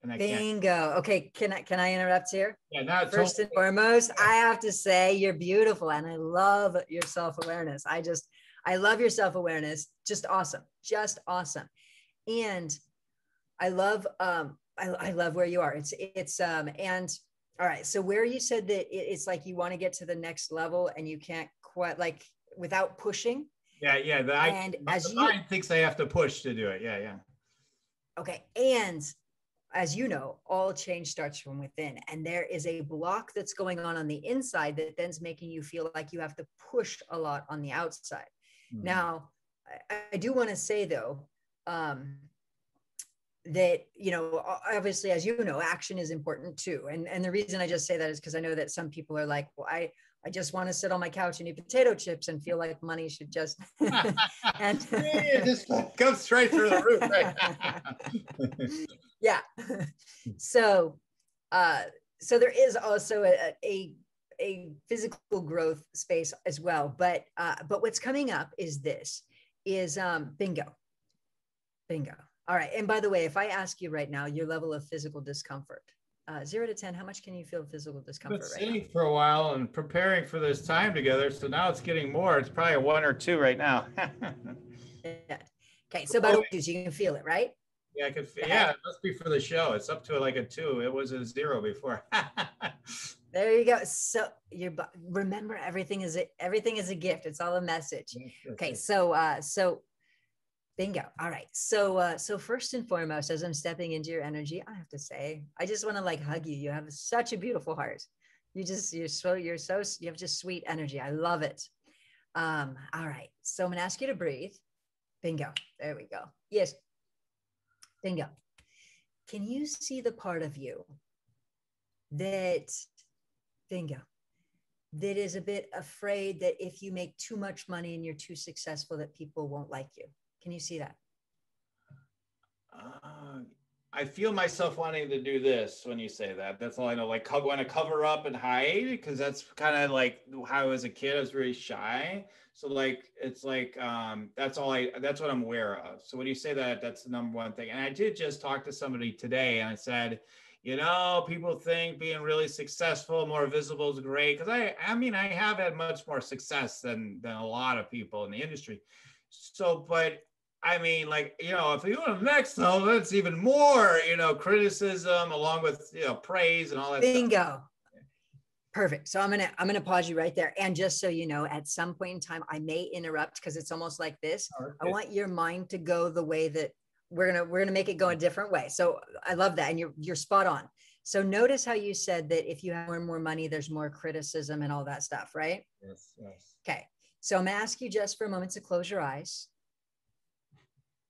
And I Bingo. can't. Okay, can I interrupt here? Yeah, no, First and foremost, I have to say you're beautiful, and I love your self-awareness. I love your self-awareness. Just awesome. And I love I love where you are. And all right. So where you said that it's like you want to get to the next level and you can't quite, like, without pushing. Yeah. The mind thinks they have to push to do it. Yeah. Okay. And as you know, all change starts from within, and there is a block that's going on the inside that then's making you feel like you have to push a lot on the outside. Mm-hmm. Now, I do want to say though, that, obviously, as you know, action is important too. And the reason I just say that is because I know that some people are like, well, I just want to sit on my couch and eat potato chips and feel like money should just and it just goes straight through the roof, right? Yeah. So there is also a physical growth space as well. But what's coming up is bingo. All right. And by the way, if I ask you right now, your level of physical discomfort, 0 to 10, how much can you feel physical discomfort right now? I've been sitting for a while and preparing for this time together. So now it's getting more. It's probably a 1 or 2 right now. Yeah. Okay. So about you can feel it, right? Yeah, I could feel. Yeah, it must be for the show. It's up to like a 2. It was a 0 before. There you go. So remember, everything is a gift. It's all a message. Yes, okay. So bingo. All right. So first and foremost, as I'm stepping into your energy, I have to say, I just want to like hug you. You have such a beautiful heart. You have just sweet energy. I love it. All right. So I'm going to ask you to breathe. Bingo. There we go. Yes. Bingo. Can you see the part of you that is a bit afraid that if you make too much money and you're too successful, that people won't like you? Can you see that? I feel myself wanting to do this when you say that. That's all I know. Like, want to cover up and hide, because that's kind of like how I was a kid. I was very shy. So like, it's like, that's what I'm aware of. So when you say that, that's the number one thing. And I did just talk to somebody today, and I said, people think being really successful, more visible is great. Because I mean, I have had much more success than a lot of people in the industry. So, but I mean, like, if you go to the next level, that's even more, criticism along with, praise and all that Bingo. stuff. Perfect. So I'm gonna pause you right there. And just so you know, at some point in time, I may interrupt because it's almost like this. Okay. I want your mind to go the way that we're gonna make it go a different way. So I love that, and you're spot on. So notice how you said that if you have more and more money, there's more criticism and all that stuff, right? Yes. Okay. So I'm gonna ask you just for a moment to close your eyes.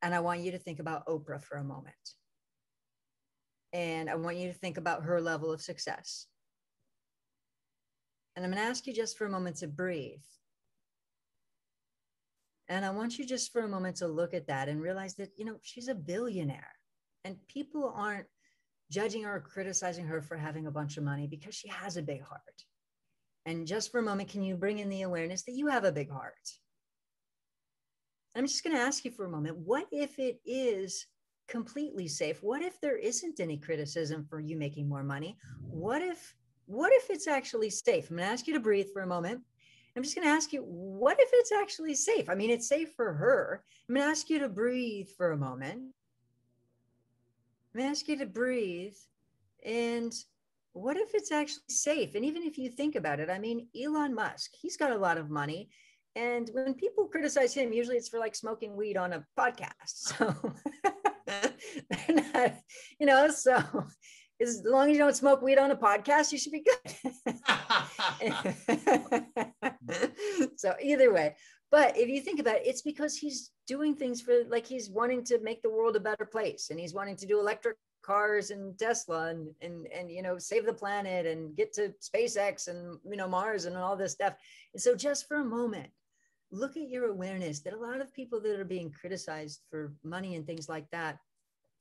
And I want you to think about Oprah for a moment. And I want you to think about her level of success. And I'm going to ask you just for a moment to breathe. And I want you just for a moment to look at that and realize that, she's a billionaire. And people aren't judging her or criticizing her for having a bunch of money because she has a big heart. And just for a moment, can you bring in the awareness that you have a big heart? I'm just going to ask you for a moment, what if it is completely safe? What if there isn't any criticism for you making more money? What if it's actually safe? I'm going to ask you to breathe for a moment. I'm just going to ask you, what if it's actually safe? I mean, it's safe for her. I'm going to ask you to breathe for a moment. I'm going to ask you to breathe. And what if it's actually safe? And even if you think about it, I mean, Elon Musk, he's got a lot of money. And when people criticize him, usually it's for like smoking weed on a podcast. So they're not, so as long as you don't smoke weed on a podcast, you should be good. So either way, but if you think about it, it's because he's doing things for, like, he's wanting to make the world a better place, and he's wanting to do electric cars and Tesla and save the planet and get to SpaceX and Mars and all this stuff. And so just for a moment, look at your awareness that a lot of people that are being criticized for money and things like that,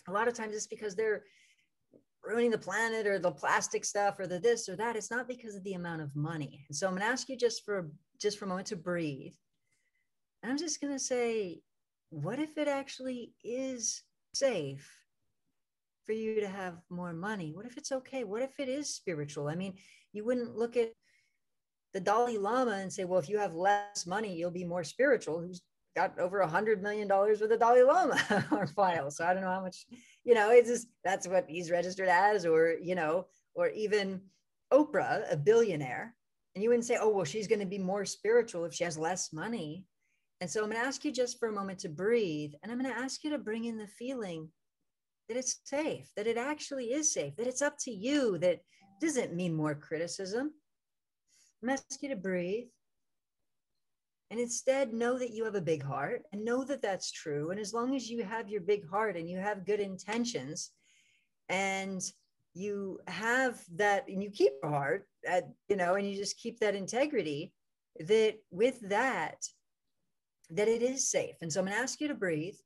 a lot of times it's because they're ruining the planet or the plastic stuff or the this or that. It's not because of the amount of money. And so I'm going to ask you just for a moment to breathe. And I'm just going to say, what if it actually is safe for you to have more money? What if it's okay? What if it is spiritual? I mean, you wouldn't look at the Dalai Lama and say, well, if you have less money, you'll be more spiritual. Who's got over $100 million with the Dalai Lama on file? So I don't know how much, it's just, that's what he's registered as, or even Oprah, a billionaire. And you wouldn't say, oh, well, she's going to be more spiritual if she has less money. And so I'm going to ask you just for a moment to breathe. And I'm going to ask you to bring in the feeling that it's safe, that it actually is safe, that it's up to you, that doesn't mean more criticism. I'm going to ask you to breathe. And instead, know that you have a big heart, and know that that's true. And as long as you have your big heart and you have good intentions and you have that, and you keep your heart, and you just keep that integrity, that with that it is safe. And so I'm going to ask you to breathe.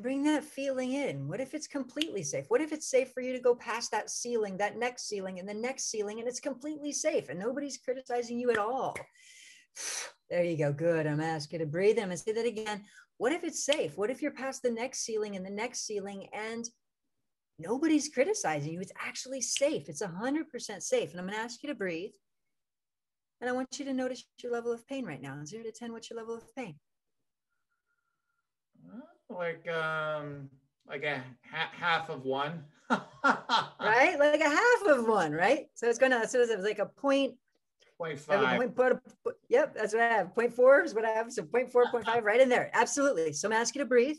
Bring that feeling in. What if it's completely safe? What if it's safe for you to go past that ceiling, that next ceiling, and the next ceiling, and it's completely safe and nobody's criticizing you at all? There you go. Good. I'm going to ask you to breathe. I'm going to say that again. What if it's safe? What if you're past the next ceiling and the next ceiling and nobody's criticizing you? It's actually safe. It's 100% safe. And I'm going to ask you to breathe. And I want you to notice your level of pain right now. 0 to 10, what's your level of pain? Like a half of one. Right? Like a half of one, right? So it's like a 0.5. Yep, that's what I have. 0.4 is what I have. So 0.4, 0.5, right in there. Absolutely. So I'm asking you to breathe.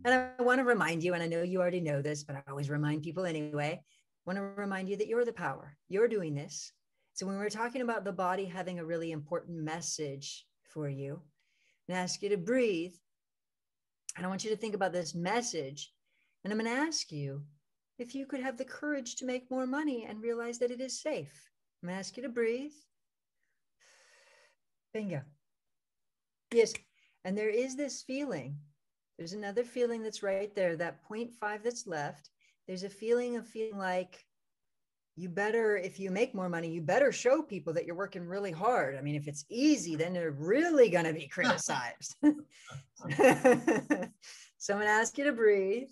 And I want to remind you, and I know you already know this, but I always remind people anyway. I want to remind you that you're the power. You're doing this. So when we're talking about the body having a really important message for you, and ask you to breathe. And I want you to think about this message. And I'm going to ask you if you could have the courage to make more money and realize that it is safe. I'm going to ask you to breathe. Bingo. Yes. And there is this feeling. There's another feeling that's right there, that 0.5 that's left. There's a feeling of feeling like you better, if you make more money, you better show people that you're working really hard. I mean, if it's easy, then they're really going to be criticized. So I'm going to ask you to breathe.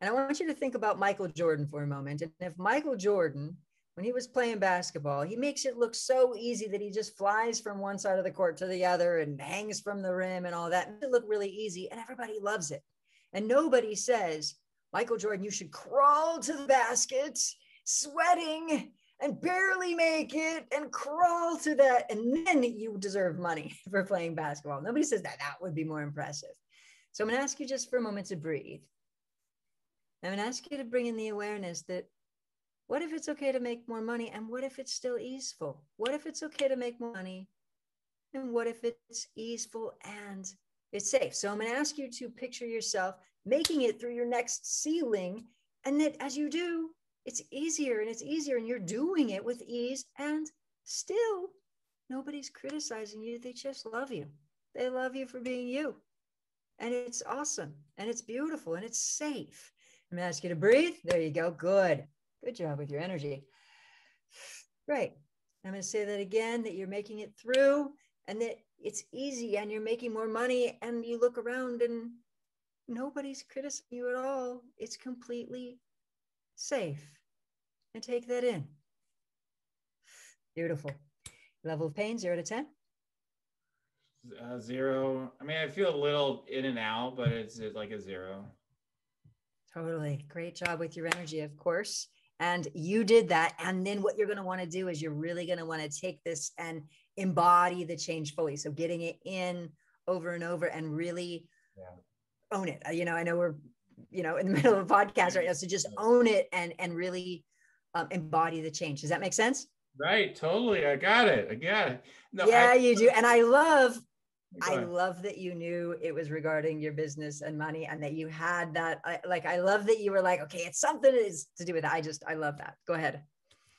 And I want you to think about Michael Jordan for a moment. And if Michael Jordan, when he was playing basketball, he makes it look so easy that he just flies from one side of the court to the other and hangs from the rim and all that. It look really easy and everybody loves it. And nobody says, Michael Jordan, you should crawl to the basket, sweating and barely make it and crawl to that. And then you deserve money for playing basketball. Nobody says that. That would be more impressive. So I'm going to ask you just for a moment to breathe. I'm going to ask you to bring in the awareness that what if it's okay to make more money? And what if it's still easeful? What if it's okay to make more money? And what if it's easeful and it's safe? So I'm going to ask you to picture yourself making it through your next ceiling. And that as you do, it's easier and it's easier and you're doing it with ease and still nobody's criticizing you. They just love you. They love you for being you. And it's awesome and it's beautiful and it's safe. I'm going to ask you to breathe. There you go. Good. Good job with your energy. Right. I'm going to say that again, that you're making it through and that it's easy and you're making more money and you look around and nobody's criticizing you at all. It's completely safe. And take that in. Beautiful. Level of pain, 0 to 10. 0. I mean, I feel a little in and out, but it's like a 0. Totally. Great job with your energy, of course. And you did that. And then what you're going to want to do is you're really going to want to take this and embody the change fully. So getting it in over and over and really own it. You know, I know we're, you know, in the middle of a podcast right now. So just own it and really embody the change. Does that make sense? Right. Totally. I got it. No, yeah, you do. And I love that you knew it was regarding your business and money and that you had that. I love that you were like, okay, it's something is to do with that. I love that. Go ahead.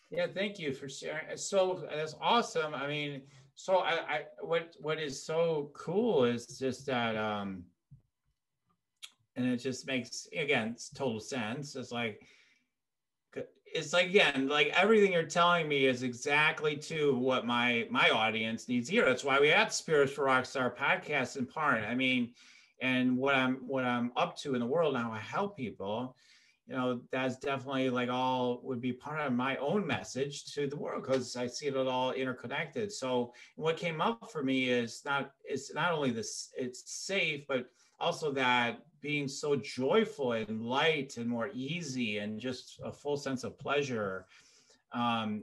Yeah. Thank you for sharing. So that's awesome. I mean, so what is so cool is just that, and it just makes, again, it's total sense. It's like, again, like everything you're telling me is exactly to what my audience needs here. That's why we had Spirits for Rockstar podcast in part. I mean, and what I'm up to in the world now, I help people, you know, that's definitely like all would be part of my own message to the world, because I see it all interconnected. So what came up for me is it's not only this, it's safe, but also that being so joyful and light and more easy and just a full sense of pleasure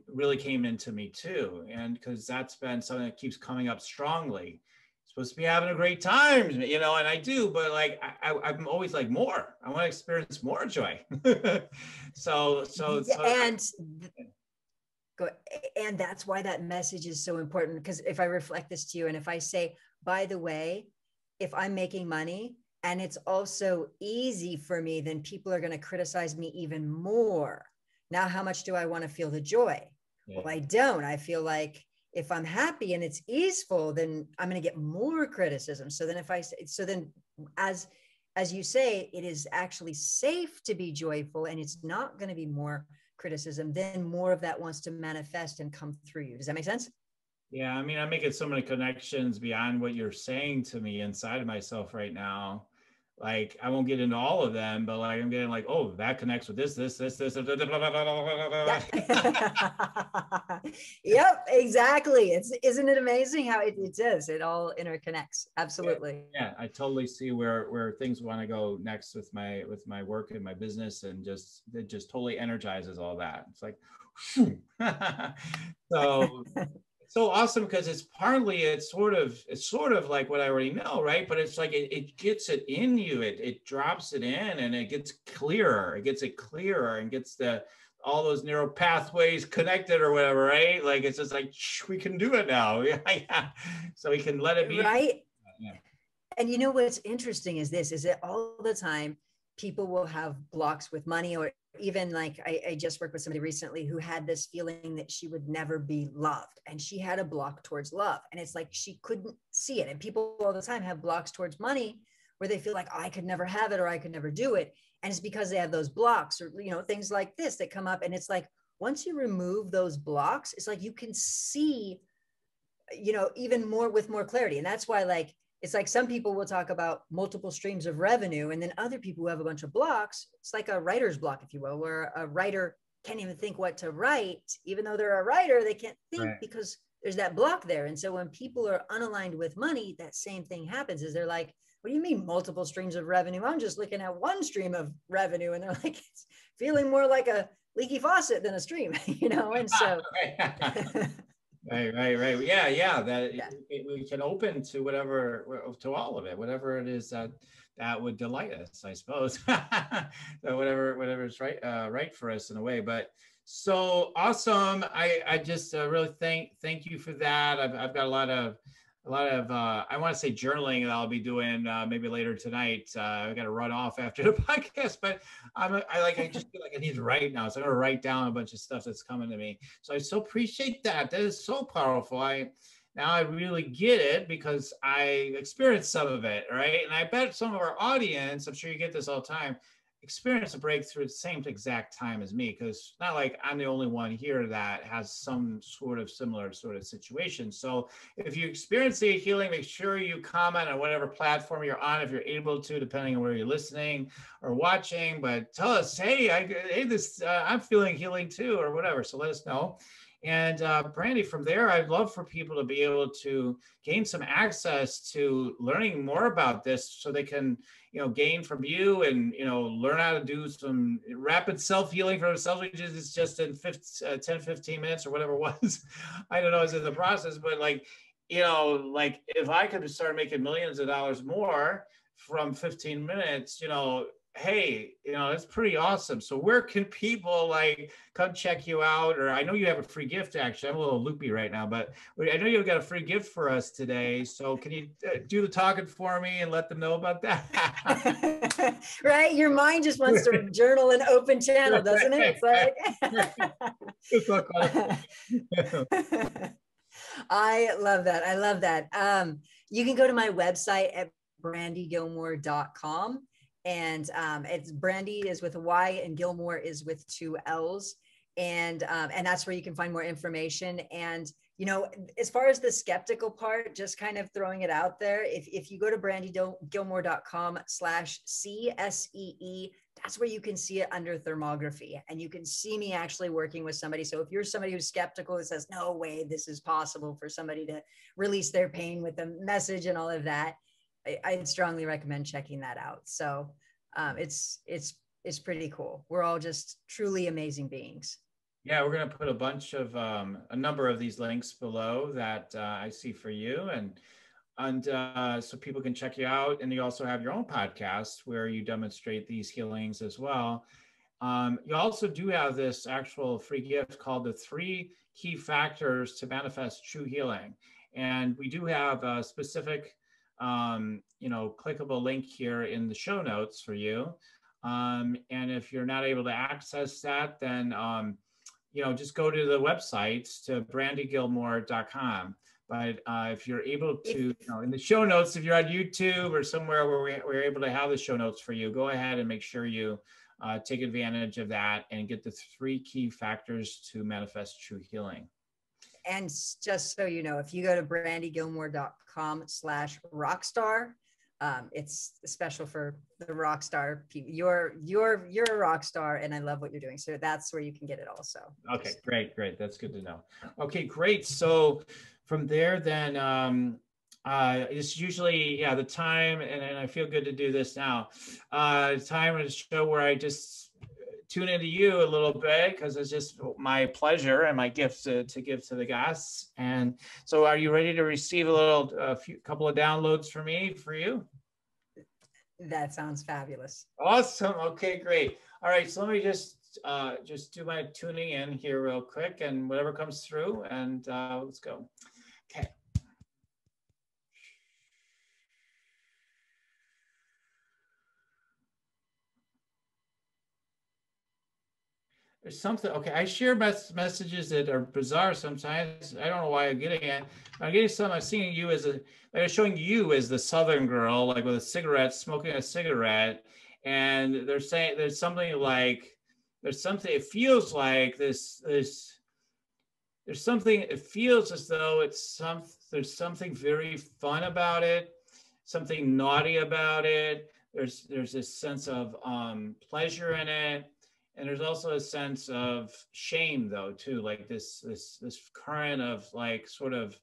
really came into me too. And because that's been something that keeps coming up strongly. Supposed to be having a great time, you know, and I do, but like I'm always like more. I want to experience more joy. so and that's why that message is so important. Because if I reflect this to you, and if I say, by the way, if I'm making money and it's also easy for me, then people are going to criticize me even more. Now, how much do I want to feel the joy? Yeah. Well, I don't. I feel like if I'm happy and it's easeful, then I'm going to get more criticism. So then as you say, it is actually safe to be joyful and it's not going to be more criticism, then more of that wants to manifest and come through you. Does that make sense? Yeah. I mean, I'm making so many connections beyond what you're saying to me inside of myself right now. Like, I won't get into all of them, but like, I'm getting like, oh, that connects with this. Yep, exactly. Isn't it amazing how it does? It all interconnects. Absolutely. Yeah, I totally see where things want to go next with my work and my business, and it just totally energizes all that. It's like, so awesome, because it's sort of like what I already know, right? But it's like it gets it in you, it drops it in, and it gets clearer and gets all those neural pathways connected or whatever, right? Like it's just like we can do it now. Yeah. So we can let it be. Right. Yeah. And you know what's interesting is that all the time people will have blocks with money, or even like I just worked with somebody recently who had this feeling that she would never be loved, and she had a block towards love, and it's like she couldn't see it. And people all the time have blocks towards money where they feel like, oh, I could never have it or I could never do it, and it's because they have those blocks, or you know, things like this that come up. And it's like once you remove those blocks, it's like you can see, you know, even more with more clarity. And that's why, like, it's like some people will talk about multiple streams of revenue, and then other people who have a bunch of blocks, it's like a writer's block, if you will, where a writer can't even think what to write. Even though they're a writer, they can't think, right, because there's that block there. And so when people are unaligned with money, that same thing happens. Is they're like, what do you mean multiple streams of revenue? I'm just looking at one stream of revenue. And they're like, it's feeling more like a leaky faucet than a stream, you know? And so Right. Yeah. We can open to to all of it, whatever it is that would delight us, I suppose. So whatever is right for us in a way. But so awesome. I just really thank you for that. I've got a lot of I want to say journaling that I'll be doing maybe later tonight. I got to run off after the podcast, but I just feel like I need to write now. So I'm going to write down a bunch of stuff that's coming to me. So I so appreciate that. That is so powerful. Now I really get it because I experienced some of it, right? And I bet some of our audience, I'm sure you get this all the time, experience a breakthrough at the same exact time as me, because it's not like I'm the only one here that has some sort of similar sort of situation. So if you experience the healing, make sure you comment on whatever platform you're on, if you're able to, depending on where you're listening or watching. But tell us, hey, I'm feeling healing too, or whatever. So let us know. And Brandy, from there, I'd love for people to be able to gain some access to learning more about this so they can, gain from you and, learn how to do some rapid self-healing for themselves, which is just in 10, 15 minutes or whatever it was. I don't know, it's in the process, but like if I could start making millions of dollars more from 15 minutes, hey, that's pretty awesome. So where can people like come check you out? Or I know you have a free gift, actually. I'm a little loopy right now, but I know you've got a free gift for us today. So can you do the talking for me and let them know about that? Right? Your mind just wants to journal an open channel, doesn't it? It's like I love that. I love that. You can go to my website at brandygillmore.com. And it's Brandy is with a Y and Gilmore is with 2 L's. And that's where you can find more information. And, as far as the skeptical part, just kind of throwing it out there, if you go to brandygillmore.com/CSEE, that's where you can see it under thermography, and you can see me actually working with somebody. So if you're somebody who's skeptical that says, no way, this is possible for somebody to release their pain with a message and all of that, I'd strongly recommend checking that out. So it's pretty cool. We're all just truly amazing beings. Yeah, we're going to put a number of these links below that I see for you, and so people can check you out. And you also have your own podcast where you demonstrate these healings as well. You also do have this actual free gift called the 3 Key Factors to Manifest True Healing, and we do have a specific clickable link here in the show notes for you. And if you're not able to access that, then just go to the website to brandygillmore.com. But if you're able to, in the show notes, if you're on YouTube or somewhere where we're able to have the show notes for you, go ahead and make sure you take advantage of that and get the 3 key factors to manifest true healing. And just so you know, if you go to brandygillmore.com/rockstar, it's special for the rock star people. You're a rock star, and I love what you're doing. So that's where you can get it also. Okay, great. That's good to know. Okay, great. So from there, then it's usually, the time, and I feel good to do this now. Time of the show where I just tune into you a little bit, because it's just my pleasure and my gift to give to the guests. And so are you ready to receive a couple of downloads for you? That sounds fabulous. Awesome. Okay, great. All right. So let me just do my tuning in here real quick, and whatever comes through, and let's go. Okay. There's something. Okay, I share messages that are bizarre sometimes. I don't know why I'm getting it. I'm getting some. I'm seeing you they're showing you as the Southern girl, like with a cigarette, smoking a cigarette, and they're saying there's something. It feels like this. There's something. It feels as though there's something very fun about it, something naughty about it. There's this sense of pleasure in it. And there's also a sense of shame, though, too, like this current of like sort of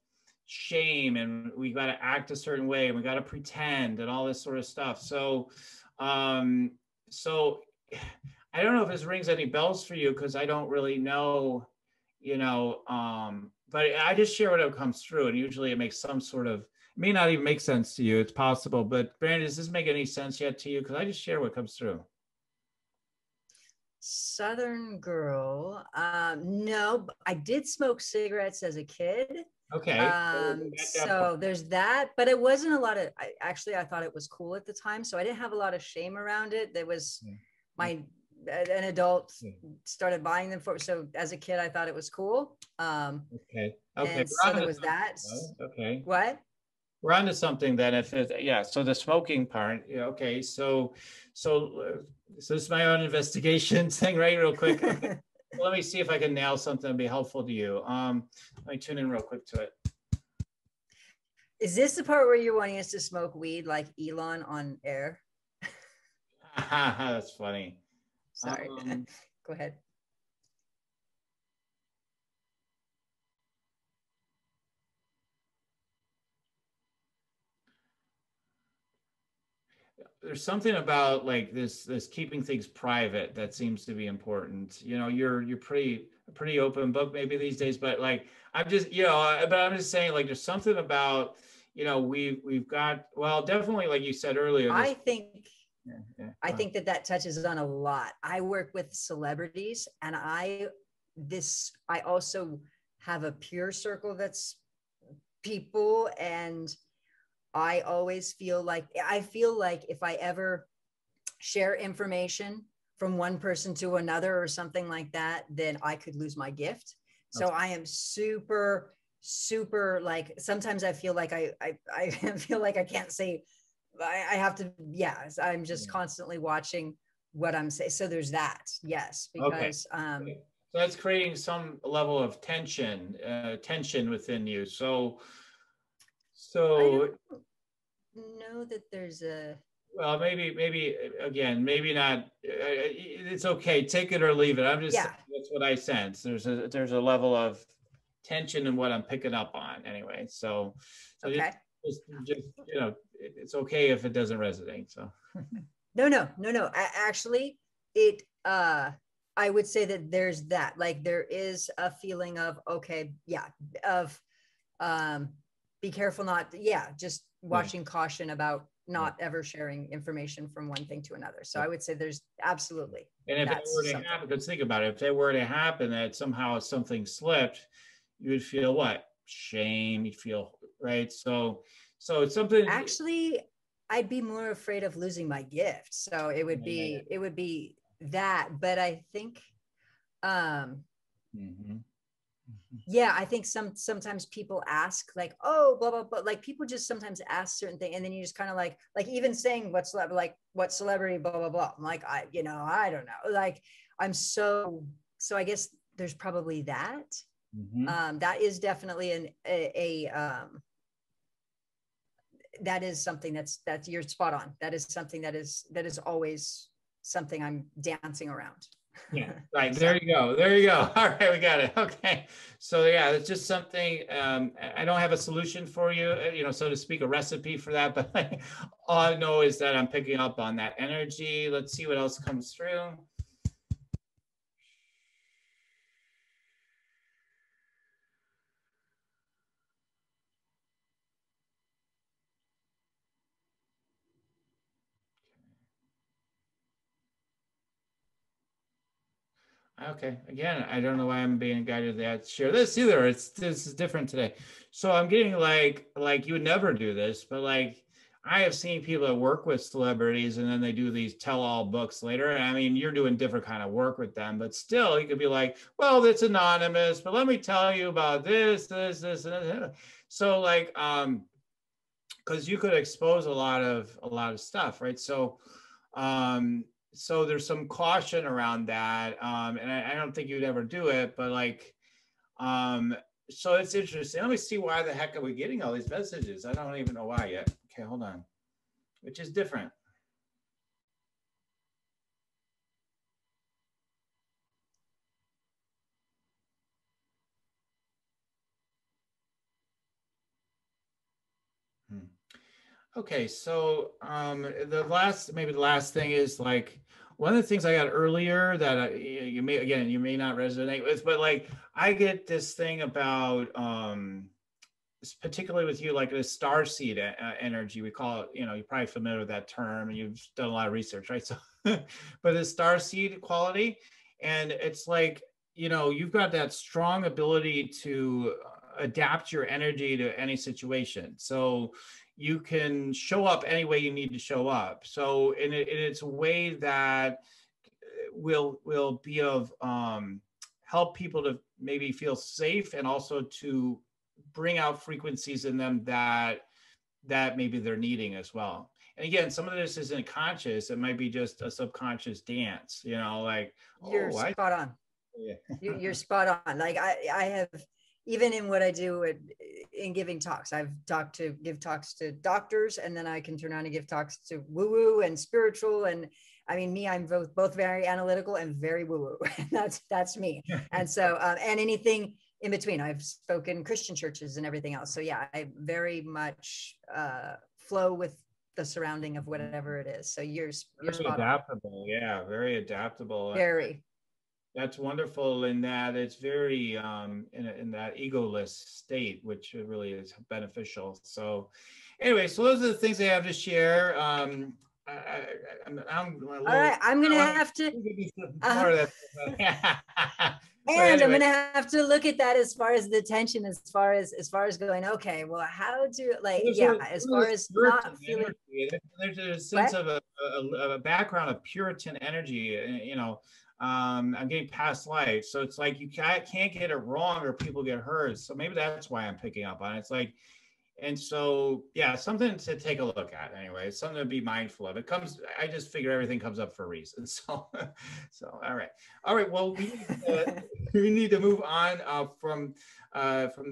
shame, and we got to act a certain way, and we got to pretend, and all this sort of stuff. So, so I don't know if this rings any bells for you, because I don't really know, but I just share whatever comes through, and usually it makes some sort of. It may not even make sense to you. It's possible, but Brandon, does this make any sense yet to you? Because I just share what comes through. Southern girl. No, I did smoke cigarettes as a kid. Okay. So there's that, but it wasn't a lot of, I thought it was cool at the time. So I didn't have a lot of shame around it. There was an adult started buying them for, so as a kid, I thought it was cool. Okay. And so there was that. Okay. What? We're on to something then. So the smoking part. Yeah. Okay. So this is my own investigation thing, right? Real quick. Okay. Let me see if I can nail something and be helpful to you. Let me tune in real quick to it. Is this the part where you're wanting us to smoke weed like Elon on air? That's funny. Sorry. Go ahead. there's something about like this keeping things private that seems to be important. You know, you're pretty open book maybe these days, but like I'm just, but I'm just saying like there's something about, we've got, well, definitely like you said earlier, I this. think Yeah, yeah, I think that touches on a lot. I work with celebrities, and I also have a peer circle that's people, and I feel like if I ever share information from one person to another or something like that, then I could lose my gift. So I am super, super, like, sometimes I feel like I feel like I can't say, I have to, yeah, I'm just constantly watching what I'm saying. So there's that. Yes. Okay. Because, So that's creating some level of tension within you. I So, don't know that there's a, well, maybe again, maybe not. It's okay. Take it or leave it. I'm just saying yeah. that's what I sense. There's a level of tension in what I'm picking up on anyway. So Okay. just it's okay if it doesn't resonate. So No. Actually, it I would say that there's that. Like there is a feeling of okay, yeah, of um be careful not, yeah, just yeah, watching caution about yeah, not ever sharing information from one thing to another. So yeah. I would say there's absolutely And if it were that's to something. happen, because think about it, if it were to happen that somehow something slipped, you would feel what? Shame. You'd feel right. So it's something. Actually, I'd be more afraid of losing my gift. So Yeah. it would be that, but I think um Mm-hmm. yeah, I think sometimes people ask like, oh, blah blah blah, like people just sometimes ask certain things, and then you just kind of like even saying what celebrity, blah blah blah. I'm like, I don't know, like I'm so I guess there's probably that. Mm-hmm. That is definitely that is something that's you're spot on. That is something that is always something I'm dancing around. Yeah, right. So There you go. There you go. All right, we got it. Okay. So yeah, it's just something. I don't have a solution for you, so to speak, a recipe for that. But all I know is that I'm picking up on that energy. Let's see what else comes through. Okay. Again, I don't know why I'm being guided to share this either. This is different today. So I'm getting like you would never do this, but like I have seen people that work with celebrities and then they do these tell-all books later. And I mean, you're doing different kind of work with them, but still you could be like, well, it's anonymous, but let me tell you about this, and this. So like because you could expose a lot of stuff, right? So there's some caution around that, and I don't think you'd ever do it, but like, um, so it's interesting. Let me see why the heck are we getting all these messages? I don't even know why yet. Okay, hold on. Which is different. Hmm. Okay, so the last thing is like one of the things I got earlier that you may not resonate with, but like I get this thing about particularly with you, like the star seed energy. We call it, you're probably familiar with that term and you've done a lot of research, right? So, but the star seed quality, and it's like, you've got that strong ability to adapt your energy to any situation. So you can show up any way you need to show up. So, it's a way that will be of help people to maybe feel safe and also to bring out frequencies in them that maybe they're needing as well. And again, some of this isn't conscious. It might be just a subconscious dance, like, you're oh, spot on. yeah. You're spot on. Like I have, even in what I do in giving talks, I've give talks to doctors, and then I can turn around and give talks to woo woo and spiritual. And I mean, I'm both very analytical and very woo woo. That's me. And so, and anything in between. I've spoken Christian churches and everything else. So yeah, I very much flow with the surrounding of whatever it is. So you're Very spot adaptable. Yeah, very adaptable. on. Very. That's wonderful in that it's very in that egoless state, which really is beneficial. So anyway, so those are the things I have to share. I'm a little, All right, I'm gonna have to more of that. But and I'm anyway, gonna have to look at that as far as the tension, as far as going, okay, well, how do, like, yeah, as far as not feeling there's a sense what? of a background of Puritan energy, I'm getting past life. So it's like you can't get it wrong or people get hurt. So maybe that's why I'm picking up on it. It's like, and so, yeah, something to take a look at anyway, something to be mindful of. I just figure everything comes up for a reason. So, all right. All right. Well, we need to move on from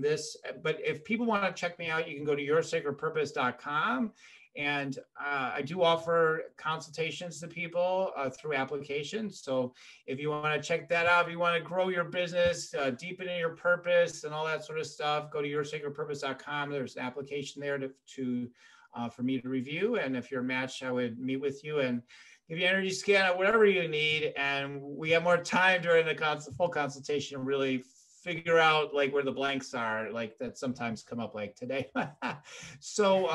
this, but if people want to check me out, you can go to yoursacredpurpose.com. And I do offer consultations to people through applications. So if you want to check that out, if you want to grow your business, deepen in your purpose and all that sort of stuff, go to yoursacredpurpose.com. There's an application there for me to review. And if you're matched, I would meet with you and give you energy scan or whatever you need. And we have more time during the full consultation to really figure out like where the blanks are, like that sometimes come up like today. So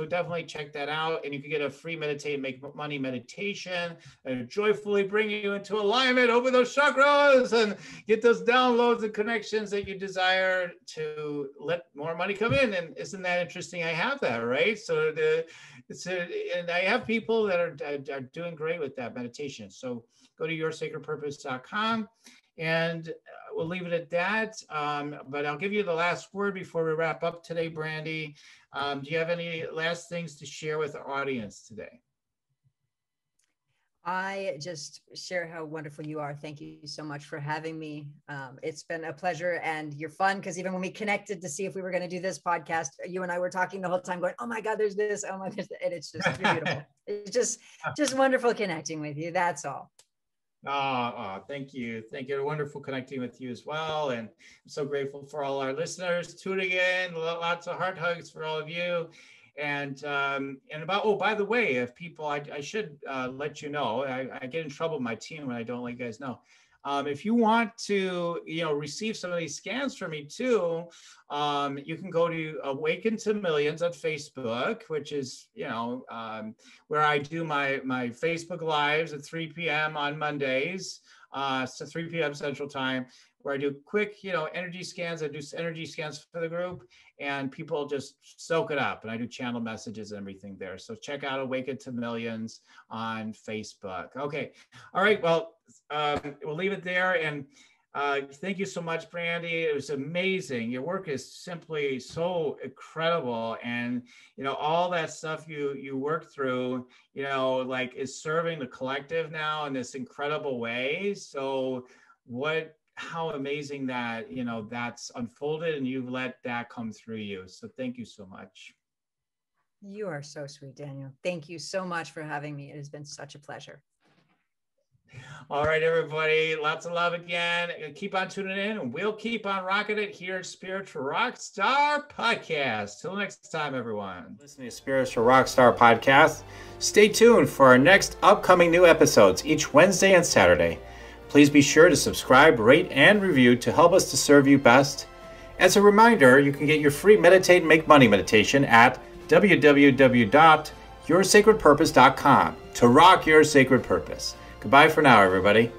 definitely check that out. And you can get a free meditate, make money meditation and joyfully bring you into alignment, open those chakras and get those downloads and connections that you desire to let more money come in. And isn't that interesting? I have that, right? So and I have people that are doing great with that meditation. So go to yoursacredpurpose.com. And we'll leave it at that. But I'll give you the last word before we wrap up today, Brandy. Do you have any last things to share with our audience today? I just share how wonderful you are. Thank you so much for having me. It's been a pleasure, and you're fun, because even when we connected to see if we were going to do this podcast, you and I were talking the whole time going, oh my God, there's this, oh my God, and it's just beautiful. It's just wonderful connecting with you. That's all. Thank you. Thank you. Wonderful connecting with you as well. And I'm so grateful for all our listeners tuning in. Lots of heart hugs for all of you. And by the way, if people, I should let you know, I get in trouble with my team when I don't let you guys know. If you want to, receive some of these scans from me too, you can go to Awaken to Millions on Facebook, which is, where I do my Facebook Lives at 3 p.m. on Mondays, so 3 p.m. Central Time, where I do quick, energy scans. I do energy scans for the group, and people just soak it up. And I do channel messages and everything there. So check out Awaken to Millions on Facebook. Okay. All right. Well, we'll leave it there. And thank you so much, Brandy. It was amazing. Your work is simply so incredible. And, all that stuff you work through, is serving the collective now in this incredible way. So how amazing that, that's unfolded and you've let that come through you. So thank you so much. You are so sweet, Daniel. Thank you so much for having me. It has been such a pleasure. All right, everybody. Lots of love again. Keep on tuning in, and we'll keep on rocking it here at Spiritual Rockstar Podcast. Till next time, everyone. Listening to Spiritual Rockstar Podcast. Stay tuned for our next upcoming new episodes each Wednesday and Saturday. Please be sure to subscribe, rate, and review to help us to serve you best. As a reminder, you can get your free Meditate and Make Money meditation at www.yoursacredpurpose.com to rock your sacred purpose. Goodbye for now, everybody.